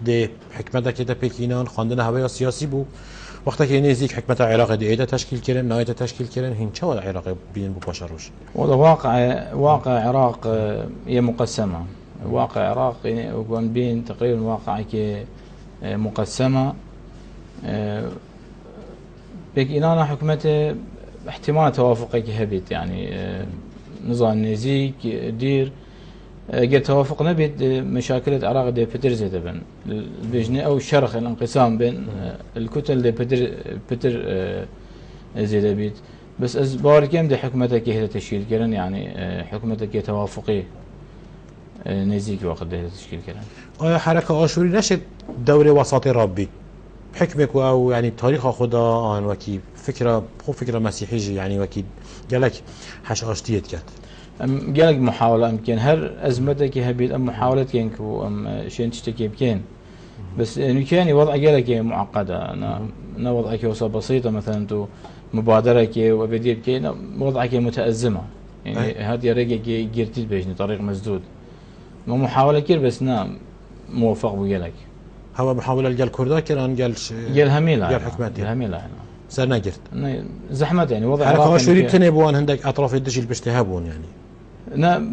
دي حكمة كده بيكينان خاندنا هوا سياسي بو وقتا كي نزيك حكمة عراق دي ايدا تشكيل كرن نايدا تشكيل كرن هين شو العراق بين بو باشروش والله واقع عراق هي مقسمة واقع عراق يعني بين تقريبا واقع كي مقسمة بك إنانا حكمته احتمال توافقك هبيت يعني نظام نزيك دير قد توافق نبيت مشاكل العراق دي بتر زيدبن البجنة أو الشرخ الانقسام بين الكتل دي بتر زيدبيت بس أزباركم دي حكمتك هي تشكيل كرن يعني حكمتك توافقي نزيك وقت دي تشكيل كرن حركة آشوري نشد دوري وسطي ربي حكمك او يعني تاريخ خدا ان وكي فكره مسيحيه يعني وكي قالك حش اشتيت كات قالك محاوله يمكن هر ازمتك هبيت ام محاوله كينكو ام شين تشتكي بكين بس انه كان وضع قالك معقده انا وضعك وصل بسيطه مثلا تو مبادرك وبديت كين وضعك متازمه يعني هذه رقه قرتي بيجني طريق مسدود مو محاوله كثير بس موفق بقالك هو محاولة قال كردا كان قال هميلا قال حكمتي قال هميلا سرنا قرت زحمة يعني وضع حركة أشوري بتنه بوان هندك أطراف الدش اللي بيشتهبون يعني نا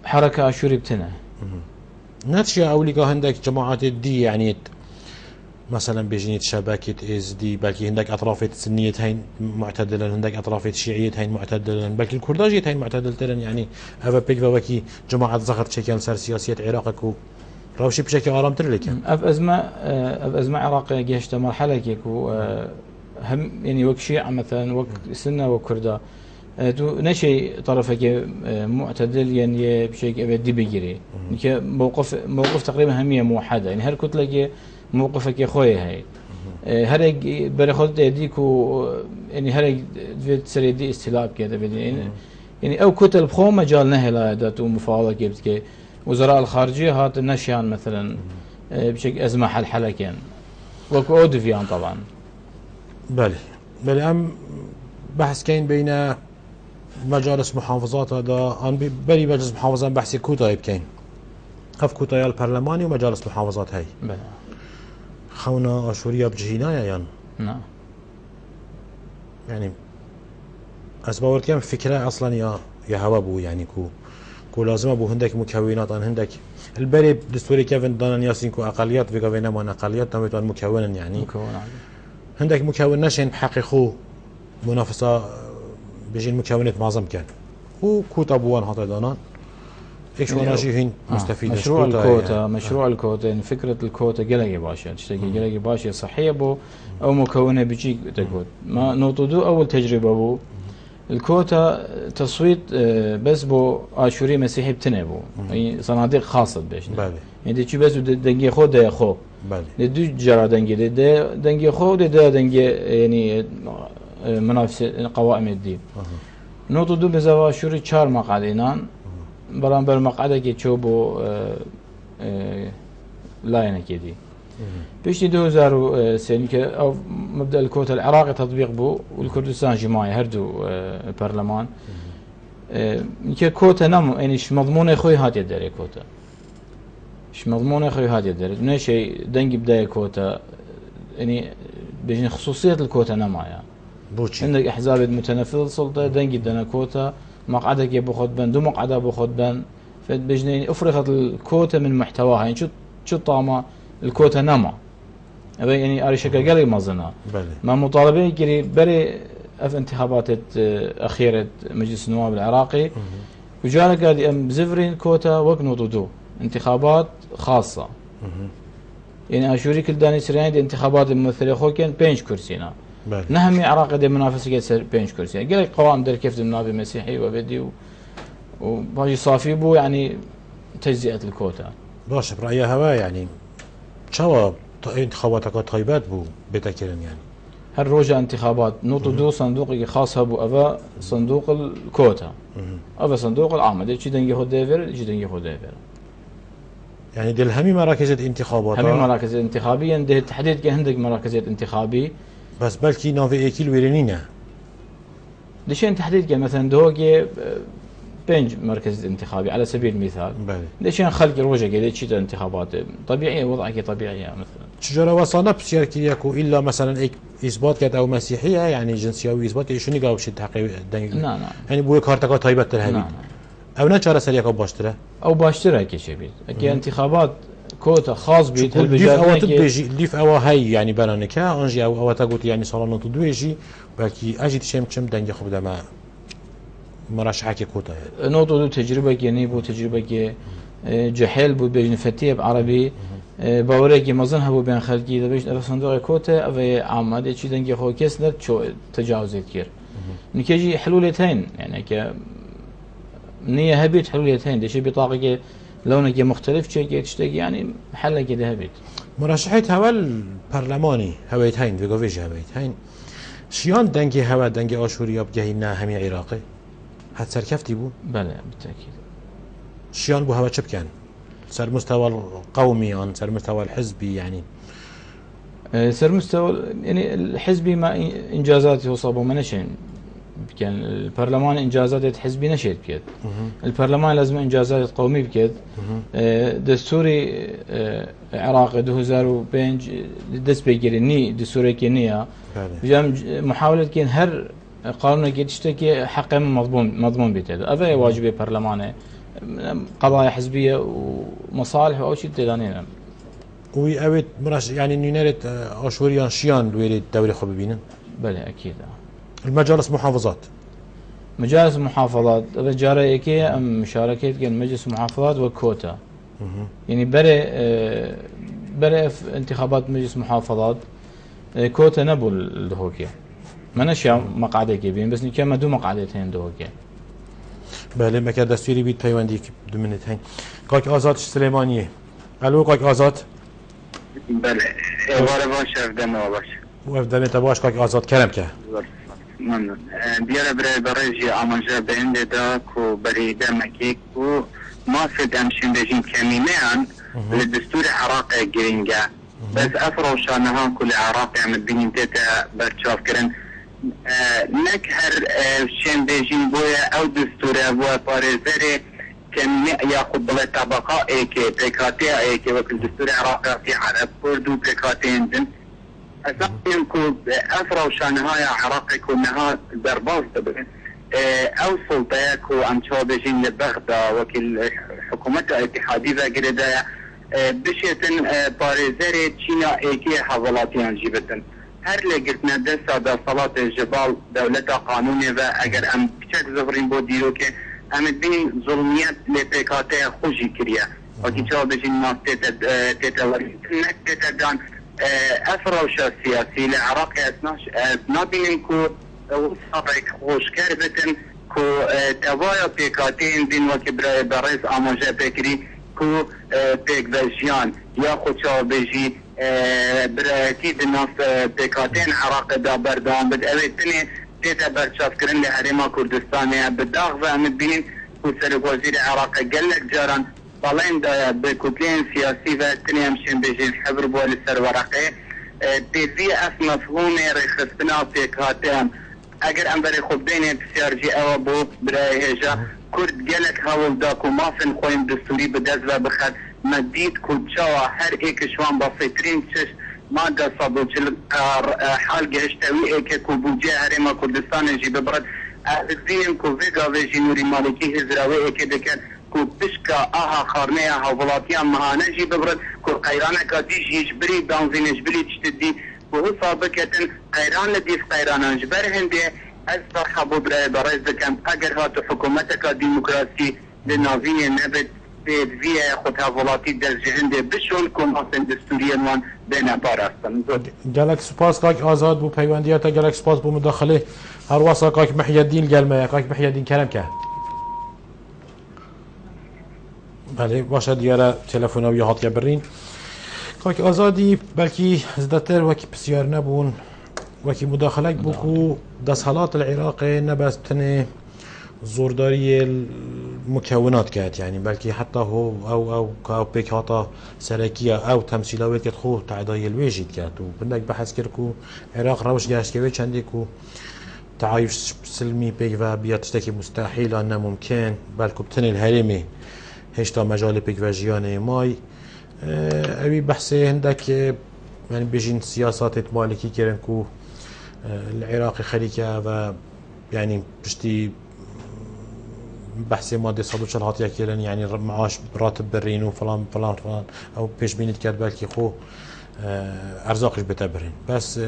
حركة أشوري بتنه ناتشيا أولي هندك جماعات الدي يعني مثلا بيجني شبكة إز دي بلكي هندك أطراف السنية هين معتدلا هندك أطراف الشيعية هين معتدلا بلكي الكرداجية هين معتدلا يعني هذا بيك وكي جماعة زخر شكل سر سياسية عراقك روشي بشكل آرام ترلك أف أزمة عراقية جهشت مرحلة كيكو هم يعني وك شيعة مثلا وك سنة وكردا تو نشي طرفك معتدل يعني بشكل أبدي بيجري يعني موقف تقريبا همية موحدة يعني هر كتلة موقفك خوي هاي هر برخود ديكو يعني هر تسري دي استلاب كده بدي يعني أو كتل بخو مجال نهلا داتو مفاوضة كيف وزراء الخارجية هات النشيان مثلا بشكل أزمة حل كان وكو أودفيان طبعا بلي أم بحث كاين بين مجالس محافظات هذا أن بلي مجلس محافظات بحث كوتايب كاين هف كوتايا البرلماني ومجالس محافظات هاي بلي خونا أشوريا بجهينايا يعني نعم يعني أسباب كم فكرة أصلا يا هوابو يعني كو لازم ابو هندك مكونات ان هندك البري دستوري كيفن دانا ياسين كو اقليات في قبينا من اقليات تميتون مكونا يعني هندك مكون نشين بحقي خو منافسه بيجين مكونات معظم كان هو كوتا بوان هذا دانا ايش وانا هين مستفيد مشروع الكوتا يعني. مشروع الكوتا يعني فكره الكوتا قلقي باشا تشتكي قلقي باشا صحيه بو او مكونه بيجي تقول ما نوطدو اول تجربه بو الكوتا تصويت بس بو آشوري مسيحي بتنبو يعني صناديق خاصة بيش يعني دي بس دنجي خو ده خو دي جرا دنجي دنجي خو ده دنجي يعني منافس قوائم الدين نوتو دو بزوا آشوري 4 مقعد إنان برامبر مقعده كي تشوبو لاينه كدي بيشتي 2003 او مبدا الكوتا العراقي تطبيق بو والكردستان جماعي هردو برلمان كوتا نم يعني ش مضمونه خوي هات يدري كوتا ش مضمونه خوي هات يدري من شيء دنجي بدايه كوتا يعني بيجي خصوصيه الكوتا نمايا بوشي عندك احزاب متنفذ سلطه دنجي دنا كوتا مقعدك يبخذ بن دو مقعده بخذ بن فبجني افرغت الكوتا من محتواها يعني شو طامه الكوتا نما يعني اري شكل قال مازنا ما مطالبه يجري بري في انتخابات اخيره مجلس النواب العراقي وجانا قال ام زفرين كوتا وقنوطو انتخابات خاصه يعني اشوري كل داني سريان دي انتخابات الممثله خو كان 5 كرسينا نهمي عراقي دي منافسه قال 5 كرسي قال لك قوام در كيف النائب المسيحي وبدي وباجي صافي بو يعني تجزئه الكوتا باش برايي هوا يعني شو انتخاباتك طيبات بو بتكرن يعني هالروجة انتخابات نوطو دو صندوق خاص بو أبا صندوق الكوتا أبا صندوق العام دي دنجي هو ديفر دنجي هو ديفر يعني دي الهمي مراكز انتخابات همي مراكز انتخابية ده تحديد كهندك مراكز انتخابي بس بلكي نوفي ايكيل ويرينينا ليش تحديد مثلا دوغي بنج مركز انتخابي على سبيل المثال ليش خلق روجة كده شيء انتخابات طبيعية وضعك طبيعية مثلا شجرة وصلنا بسيار كياكو إلا مثلا إثبات كانت أو مسيحية يعني جنسية وإثبات شو نقاو شيء تحقيق نعم يعني بوي كارتك طيبة تلهبي نعم أو نشارة سريعة باشترة أو باشترة كشيء بيت أكيد انتخابات كوتا خاص بيت ليف أو تبيجي ليف أو هاي يعني برانكها أنجي أو تقول يعني صالون تدويجي بلكي أجي تشم دنجي خب دما مرشحك كوتا نوتو دو تجربة يعني بو تجربة جحيل بو بيجن فتية بعربي باوريكي مازن هبو بين خلقي دبيش صندوق كوتا أو عامة شيء دنجي خو كسنت شو تجاوز كثير نكيجي حلولتين يعني ك نية هبيت حلولتين ده شيء بطاقة لونك مختلف شيء تشتكي يعني حل كده هبيت مرشحيت هوا البرلماني هوايت هين بيجوفيج هوايت هين شيان دنجي هوا دنجي آشوريا بجهينا همي عراقي هاد سركفتي بو؟ بله بالتأكيد شيان بو هوا شب كان سر مستوى القومي عن سر مستوى الحزبي يعني سر مستوى يعني الحزبي ما انجازات يوصلوا ما نشين كان البرلمان انجازات حزبي نشيت بكيد البرلمان لازم انجازات قومي بكيد دستوري عراقي 2005 دست بيجرني دستوري كينيا جام محاولة كين هر قانون كي تشتكي حق مضمون بيته هذا واجب البرلمان قضايا حزبيه ومصالح او شيء تدانينا وي اويت مرش يعني نينرت اشوريان شيان لويري الدوري خو ببينن بله اكيد المجالس محافظات مجالس محافظات رجاله اكي ام مشاركه كان مجلس محافظات وكوتا يعني بري في انتخابات مجلس محافظات كوتا نبو الدهوكي ما نشيا مقعدة كبيرين بس نكمل دو مقعدتين دوكي بله مكان دستوری بید پیوندی که 2 منت هنگ کاک آزاد سلیمانیه الو کاک آزاد بله ایواره باش افدم باش و افدم باش کاک آزاد کرم که ممنون بیاره برای جی آمانجا بینده دا کو بری دمکی کو ما فد امشین بجین کمینه لدستور عراق گرینگه بس افروشانها كل عراق عم بين تيتا برشاف كرن نك هر شين بيجين بويا او دستور بويا باريزري كان ياخذ بلا طبقه ايكي بيكاتي ايكي وكل دستور عراق في عرب كردو بيكاتين دن اساسا كو افروشانها يا عراق كونها درباز دبن او سلطه كو ام شو بيجين لبغدا وكل حكومه اتحاديه غير بشيتن باريزري تشينا ايكي حضلاتيان جيبتن هر لقيتنا دسا دا صلاة الجبال دولة قانوني واگر ام بچك زفرين بو ديروكي ام بين ظلميات لبريكاتي خوشي كريا وكي چاو بجين ناس تيتا وريد نك تيتا دان افروشا سياسي لعراق اسنا بين كو وصابك خوش كربتن كو توايا بريكاتين بين وكي برئيس اموجه بكري كو بيك بجيان ياخد شو بيجي براكيد الناس بيكاتين عراق دا بردان بدأويتني تيتا برشاف كرن لحريما كردستانيا بالداغ فهم بين كو سرق وزير عراق قال لك جاران طالعين بكتلين سياسي وتني امشين بيجين حبر بول السر ورقه تيزي اف مفهومه رخصنا في كاتم اگر ام بري خبين سيارجي او بو براي هجا كرد جلك هاول داكو ما فين خوين دستوري بدزله بخد مديد كوتشوا هر ايك شوان بسيطرين تش ما دا صدو حال جهشتوي ايك كوبوجه هرما كردستان جي ببرد ازدين كو فيغا في جنوري مالكي هزراوي ايك دكن كو بشكا اها خارنيا هاولاتيا مهانجي ببرد كو قيرانا كاتيش يجبري بانزين يجبري تشتدي وهو سابقة قيران لديف قيران جبر هندي أزبر حبو برئيس كان أجر هاتو حكومتك ديمقراطي للنازية نبت فيها خدها فولاتي درجة هندي بشون كون أصلا دستوريا وان بين باراستان جالك سپاس قاك آزاد بو پیوندیاتا جالك سپاس بو مداخله هر واسا قاك محي الدين قلمه قاك محي الدين كلام که بله باشه دیاره تلفن یا هات برین قاك آزادی بلكي زدتر وكي بسيار نبون وكي مداخلك بوكو دسهالات العراق نبستني زورداري المكونات كانت يعني بلكي حتى هو او بيك هاتا سركية او تمثيلاوية كتخو تعداي الويجيد كانت وبنك بحث كركو عراق روش جاشكوي چندكو تعايش سلمي بيك وبيا تشتكي مستحيل انه ممكن بلكو بتني الهرمي هشتا مجال بيك وجياني ماي اوی بحثی هندک یعنی بيجين سياسات مالكي كيرن كو العراق خليكه و يعني بشتي بحثي مادي صدوش الهاتيا كيرن يعني معاش راتب برين وفلان فلان فلان او بيش بينت كاد بالكي خو ارزاقش بتبرين بس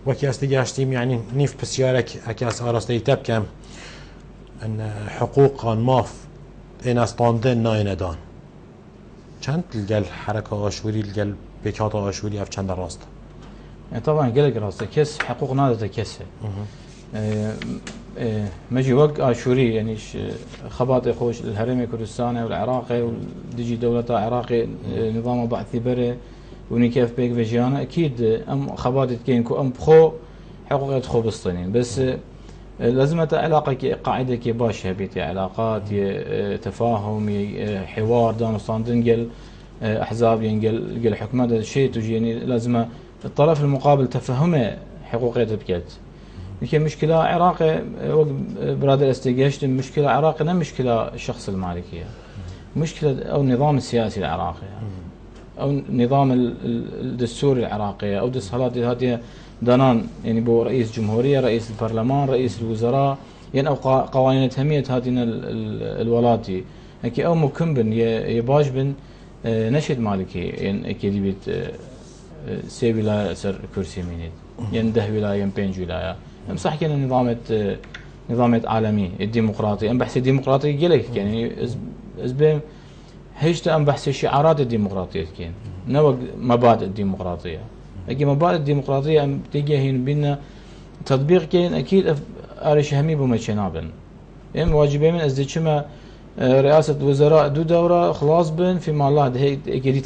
وكي استجاشتيم يعني نيف بسيارك اكاس ارستي تبكم ان حقوقا ماف ان استاندن نايندان چند الجل حركة آشوری الجل بکات آشوری اف چند راست؟ يعني طبعا قلق راسته كس حقوق نادته كسه مجي وق آشوري يعني خباط خوش الهرم كردستان والعراقي ودجي دولة عراقي نظام بعثي بره ونكيف بيك فيجيانا اكيد ام خباط كين كو ام بخو حقوق خو بسطينين بس لازم علاقة قاعدة كي باش بيتي علاقات تفاهم حوار دانستان دنقل احزاب ينقل حكومات هذا الشيء تجي يعني لازم الطرف المقابل تفهمه حقوقيته بكت يمكن مشكلة عراقي برادر استيجاشت مشكلة عراقي لا مشكلة الشخص المالكية مشكلة او النظام السياسي العراقي او نظام الدستور العراقي او دستورات هذه دانان يعني بو رئيس جمهورية رئيس البرلمان رئيس الوزراء يعني او قوانين تهمية هاتين الولاتي هكي او ممكن بن يباش بن نشد مالكي يعني اكيد بيت سي ولاية سر كرسي مينيد يعني 10 ولاية 5 ولاية صح كان نظامات عالمي الديمقراطي ام بحث الديمقراطي قلك يعني ازبم هيشت ام بحث شعارات الديمقراطية كين نوع مبادئ الديمقراطية اكيد مبادئ الديمقراطية ام تيجي هين بينا تطبيق كين اكيد ارش همي بمشنابن ام واجبين من ازدشما رئاسة الوزراء دو دورة خلاص بن فيما الله هي اكيد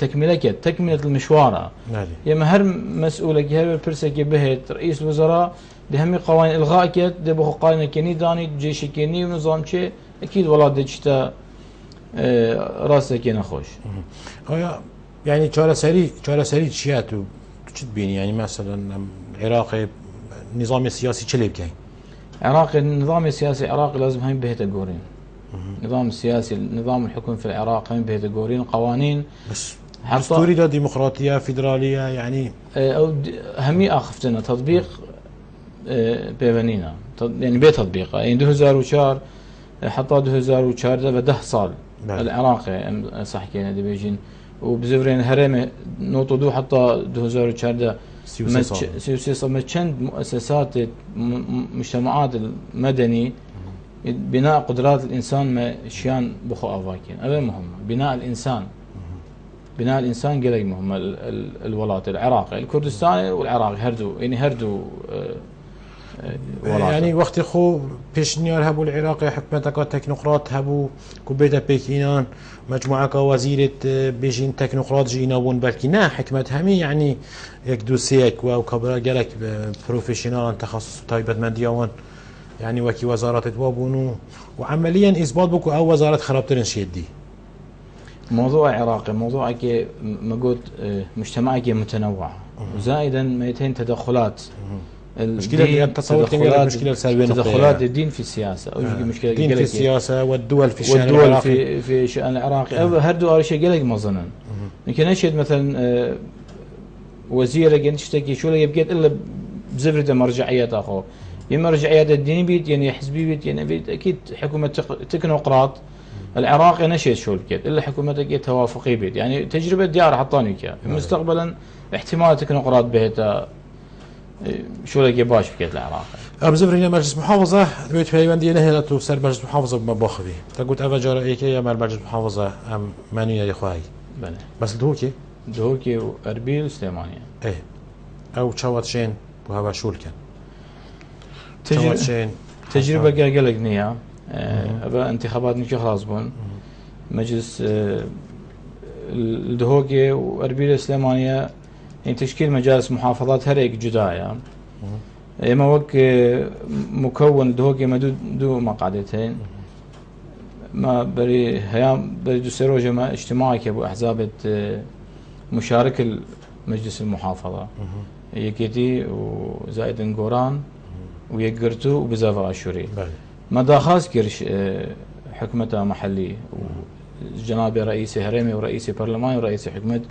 تكملة المشوار يا هر مسؤولة هر برسك بهت رئيس الوزراء دهمي قوانين الغاء كيت دبخ قانون كني داني جيش كني ونظام شيء اكيد ولا دجتا راسك كنا خوش يعني چاره سری چیه تو چت بینی يعني مثلا عراق نظام السياسي چلي بكاين عراق النظام السياسي العراقي لازم هم بهته قورين نظام السياسي نظام الحكم في العراق هم بهته قورين قوانين بس دستوري دا ديمقراطيه فيدراليه يعني او همي اخفتنا تطبيق بيبنينا يعني بتطبيق يعني 2004 حتى 2004 ده 10 صال العراقي صح كان دي بيجين وبزفرين هرمه نوطدو حتى 2004 ده سياسة مشند مؤسسات مجتمعات المدني بناء قدرات الانسان ما شيان بخو افاكين هذا مهم بناء الانسان قلق مهم الولايات العراقي الكردستاني والعراقي هردو يعني وقت خو بيشنيار هبو العراقي حكمتك تكنوقراط هبو كوبيتا بيكينان مجموعة وزيرة بيجين تكنوقراط جينابون بلكي نا حكمت همي يعني يك دوسيك وكبرا جالك بروفيشنال تخصص تايبت مدياوان يعني وكي وزارات توابونو وعمليا اثبات بكو او وزارة خرابترن شيدي موضوع عراقي موضوع كي مقود مجتمع كي متنوع وزائدا ميتين تدخلات مشكلة التصور مشكلة سلبية تدخلات الدين في السياسة أو مشكلة الدين في السياسة والدول في الشأن والدول العراقي في الشأن العراقي أو هردو أول شيء قلق مظنا يمكن أشهد مثلا وزير جن تشتكي شو اللي يبقيت إلا بزبرة مرجعيات أخو مرجعيات الدين بيت يعني حزبي بيت يعني بيت أكيد حكومة تكنوقراط العراقي نشيت شو الكيت إلا حكومة أكيد توافقي بيت يعني تجربة ديار حطاني كيا مستقبلا احتمال تكنوقراط بهتا شو لقي باش بكيت العراق ام زبرين مجلس محافظه بيت فيوندي نهي تو سر مجلس محافظه بمباخبي تقول افا جرى ايكي يا مجلس محافظه ام مانيا يا خواي بله بس دهوكي واربيل وسليمانيه ايه او تشوت شين وهذا شو كان تجربه قلق نيا ابا انتخابات نيجي خلاص بون مجلس الدهوكي واربيل وسليمانيه يعني تشكيل مجالس محافظات هريك جدايا اما وك مكون دهوكي ما دو مقعدتين ما بري هيام بري دو سيروجا ما اجتماعي كابو احزاب مشارك مجلس المحافظه يكيتي وزائد نقوران ويقرتو وبزافا اشوري ما داخاس كرش حكمته محلي وجناب رئيس هرمي ورئيس برلمان ورئيس حكومه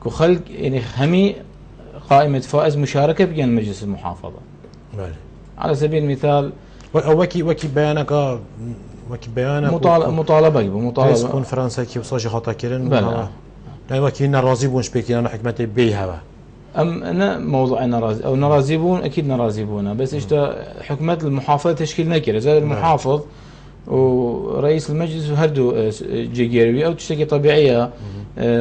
وخلق يعني همي قائمة فائز مشاركة بين مجلس المحافظة. بله. على سبيل المثال وكي بيانك مطالبة كونفرنس كي وصاجي خاطر كيرن بله. يعني وكي نرازي بون شبيكي انا حكمتي بيها ام انا موضوع نرازي او نرازيبون اكيد نرازيبونه بس اشتا حكومة المحافظة تشكيل نكره زي المحافظ ورئيس المجلس هردو جيجيري او تشتكي طبيعيه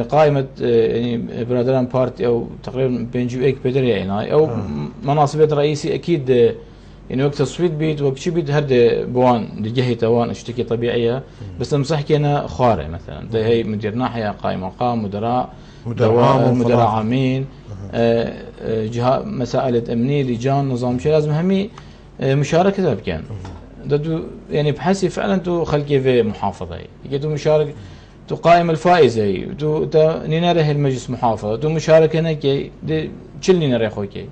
قائمه يعني برادران بارتي او تقريبا بنجو ايك بدري يعني او مناصب رئيسي اكيد يعني وقت تصويت بيت وقت شي بيت هرد بوان لجهه توان اشتكي طبيعيه بس مصحكي انا خارع مثلا ده هي مدير ناحيه قائمه مقام مدراء عامين جهات مسائل امنيه لجان نظام شيء لازم همي مشاركه بكان دو يعني بحسي فعلا تو خلقي في محافظه هي تو مشارك تو قائمه الفائزه تو نيناره المجلس محافظه تو مشاركه نكي تشلني نري خوكي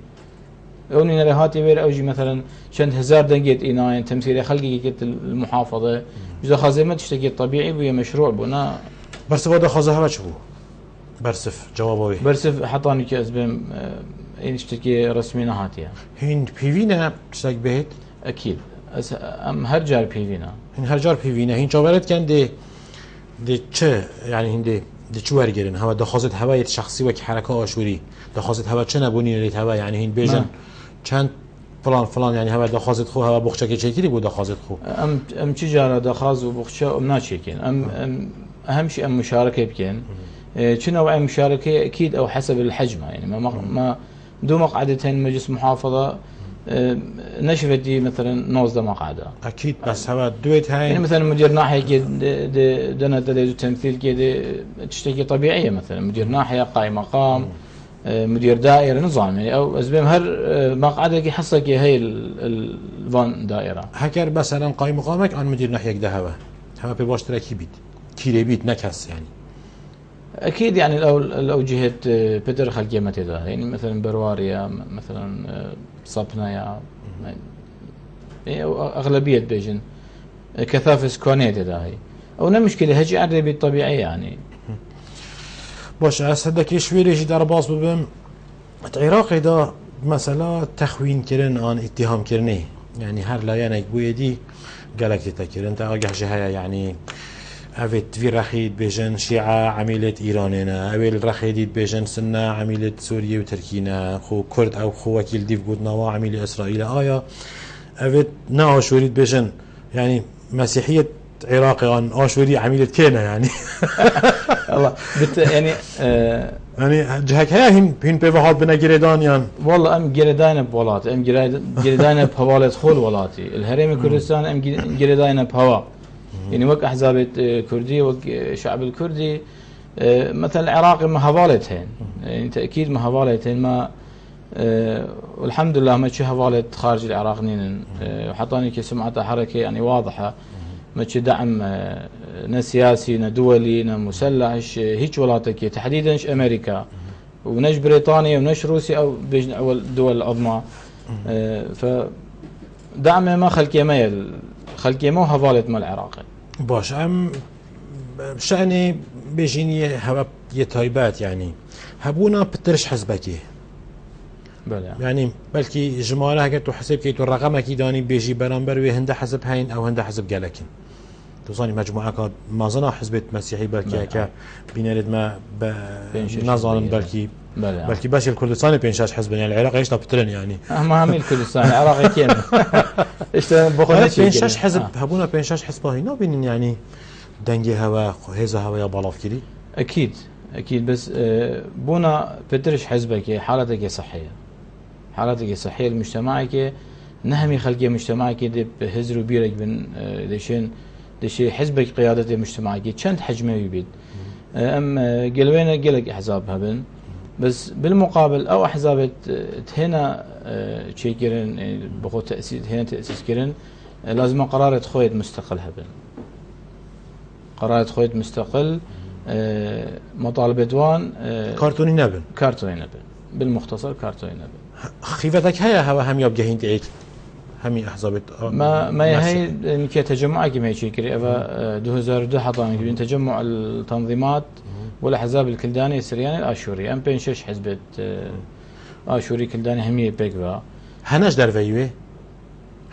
او نيناره هاتي غير اوجي مثلا شند هزار دنجيت ايناين تمثيل خلقي كيت المحافظه اذا خازمه تشتكي طبيعي وهي مشروع بنا برسف هذا خازها شو برسف جوابه برسف حطاني كاسبم يشتكي رسمي نهاتيا هين بيفينا تشتكي بهت اكيد ام هرجار بيفينا هين هرجار بيفينا هين جوابت كان دي چه يعني هندي دي چو ورگرن هوا دخوازت هوا شخصي وك حركه آشوری دخوازت هوا چه نبونی لیت هوا يعني هين بيجن چند فلان يعني هوا دخوازت خو هوا بخچه که چکیلی بود دخوازت خو ام چه جارا دخواز و بخچه ام ناچيكين ام اهم شيء ام مشاركه بكين چه نوع مشاركه اكيد او حسب الحجم يعني ما دو مقعدتين مجلس محافظه نشفت دي مثلا نوز مقعده اكيد بس هوا دويت هاي يعني مثلا مدير ناحيه دنا تمثيل كده تشتكي طبيعيه مثلا مدير ناحيه قائم مقام مدير دائره نظام يعني او ازبم هر مقعده كي حصك هي الفان دائره هكر مثلا قائم مقامك عن مدير ناحيه كده هوا بباشترا كي بيت كيري بيت نكس يعني اكيد يعني لو جهه بيتر خلقيه متى يعني مثلا برواريا مثلا صبنايا يعني اغلبيه بيجن كثافه سكانيه هاي او مشكله هجي عربي طبيعي يعني باش هذاك شوي ليش درباس ببم العراق دا مثلا تخوين كرن عن اتهام كرني يعني هر لا يعني بويدي قالك تذكر انت اجهها يعني أفيت في رخيد بيجن شيعة عميلة إيراننا أول رخيد بيجن سنة عميلة سوريا وتركينا خو كرد أو خو وكيل ديف قد نوا عميلة إسرائيل آية أفيت نا أشوريد بيجن يعني مسيحية عراقي عن أشوري عميلة كينا يعني الله يعني يعني جهك هي هين بيفهاد بنا جريدان يعني والله أم جريدان بولاتي أم جريدان بحوالة خول ولاتي الهرم كردستان أم جريدان بهوا يعني وك أحزاب كردية وك شعب الكردي مثلا العراقي ما هوالتهن يعني تأكيد ما هوالتهن ما والحمد لله ما شي هوالت خارج العراق نين وحطاني كسمعة حركة يعني واضحة ما دعم نا سياسي نا دولي نا مسلح هيك ولاتك تحديدا امريكا ونش بريطانيا ونش روسيا او الدول العظمى فدعم ما خلقي ما هفالت مال العراق باش ام شأني بيجيني هوا يتايبات يعني هبونا بترش حزبكي بله يعني بلكي جماله هكا تو حسب كي تو رقم كي داني بيجي برامبر وهند حزب هين او هند حزب جالكن توصاني مجموعه ما زنا حزب مسيحي بلكي هكا بينرد ما نظام بلكي بلكي باش الكردستان بينشاش حزب يعني العراق ايش بترن يعني ما هم الكردستان العراق كيما ايش بخون بينشاش حزب هبونا بينشاش حزب هنا بين يعني دنجي هوا هيزا هوا يا بالاف كيري اكيد بس بونا بترش حزبك حالتك صحيه حالتك صحيه المجتمعك نهمي خلقي مجتمعك دي بهزرو بيرك بن دشي حزبك قيادة مجتمعك كانت حجمه يبيد ام قلوينا قلق احزاب هبن بس بالمقابل او احزاب هنا تشيكرن بخو تاسيس هنا تاسيس كرن لازم قرار خويت مستقل هبن قرار خويت مستقل مطالبة وان كارتوني نبن بالمختصر كارتوني نبن خيفتك هيا هوا هم يبقى هين تعيد همي احزاب ما هي انك تجمع كما يشكري افا 2002 حطاني بين تجمع التنظيمات والاحزاب الكلدانيه السرياني الاشوري ام بين شش حزب اشوري كلداني همي بيكبا هناش درفيوي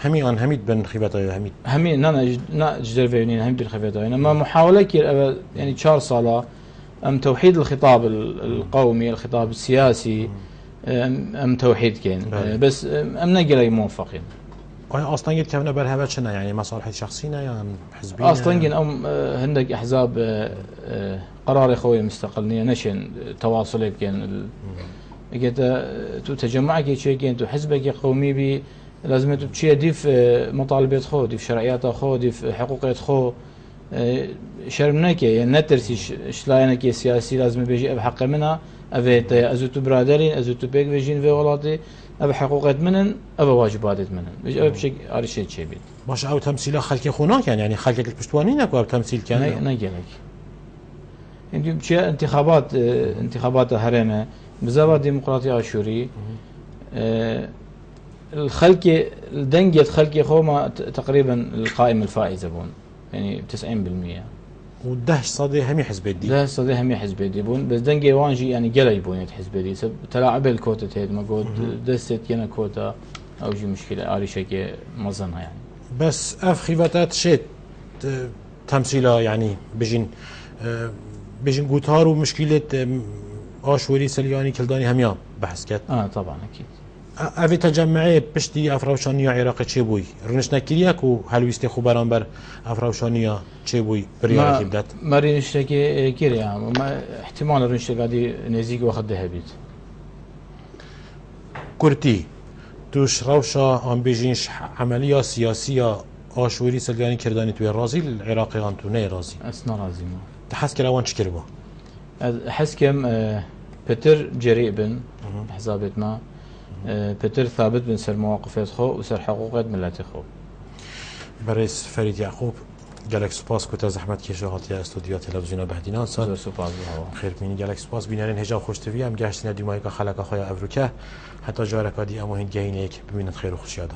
همي ان هميد بن خيفتها همي نا جدرفيونين هم دير خيفتها ما محاوله كير يعني 4 صاله ام توحيد الخطاب القومي الخطاب السياسي ام توحيد كين بس ام نقل موفقين اصلا قلت كيف برهبت شنو يعني مصالح شخصينا يعني حزبيه اصلا قلنا هندك احزاب قرار خوي مستقلنيه نشن تواصل كان قلت تو تجمعك شيء كان تو حزبك قومي بي لازم تمشي ديف مطالبات خو ديف شرعيات خو ديف حقوقات خو شرمناك يعني نترسي شلاينك سياسي لازم بيجي بحق منها افيت ازوتو برادرين ازوتو بيك فيجين في ولاتي ابى حقوقات منن ابى واجبات منن ابى بشيء ارشيد شيء بيت باش او تمثيل خلك خوناك يعني خلك البشتوانينك او تمثيل كان نجلك انت بشي انتخابات هرمه بزاف ديمقراطيه اشوري الخلكي الدنجة خلكي خوما تقريبا القائمة الفائزة بون يعني 90% ودهش صدي همي حزب دي دهش صدي همي حزب دي بون بس دنجة وانجي يعني قلي بون حزب دي سب تلاعب الكوتا تهد ما قلت دستت كنا كوتا او جي مشكلة آلي شكي مظنها يعني بس اف خيفتات شيت تمثيلها يعني بيجين قوتار ومشكلة آشوري سلياني كلداني هميان بحث كت طبعا اكيد اوی تجمعی پشتی افراوشانی عراق چه بوی رنش نکریه کو هلویست خوب برانبر افراوشانی چه بوی بریار کی بدت ما رنش کری ما احتمال رنش قادی نزیک وقت ذهبید کورتی توش روشا ام بیجینش عملیه سیاسی آشوری سلگانی کردانی توی رازی العراقیان تو نه رازی اسنا رازی ما تحس کروان چکر با حس کم بتر جريء بن حسابت ما بتر ثابت بن سر مواقفات خو وسر حقوقات ملاتي خو برئيس فريد يعقوب قالك سباس كنت زحمت كيشات يا استوديو تلفزيون بهدينان صار سپاس خير مني قالك سباس بينارين هجا خوش تبي ام گشتنا ديمايكا خلق اخويا افروكا حتى جارك دي امو هند جاينيك بمينت خير وخشياده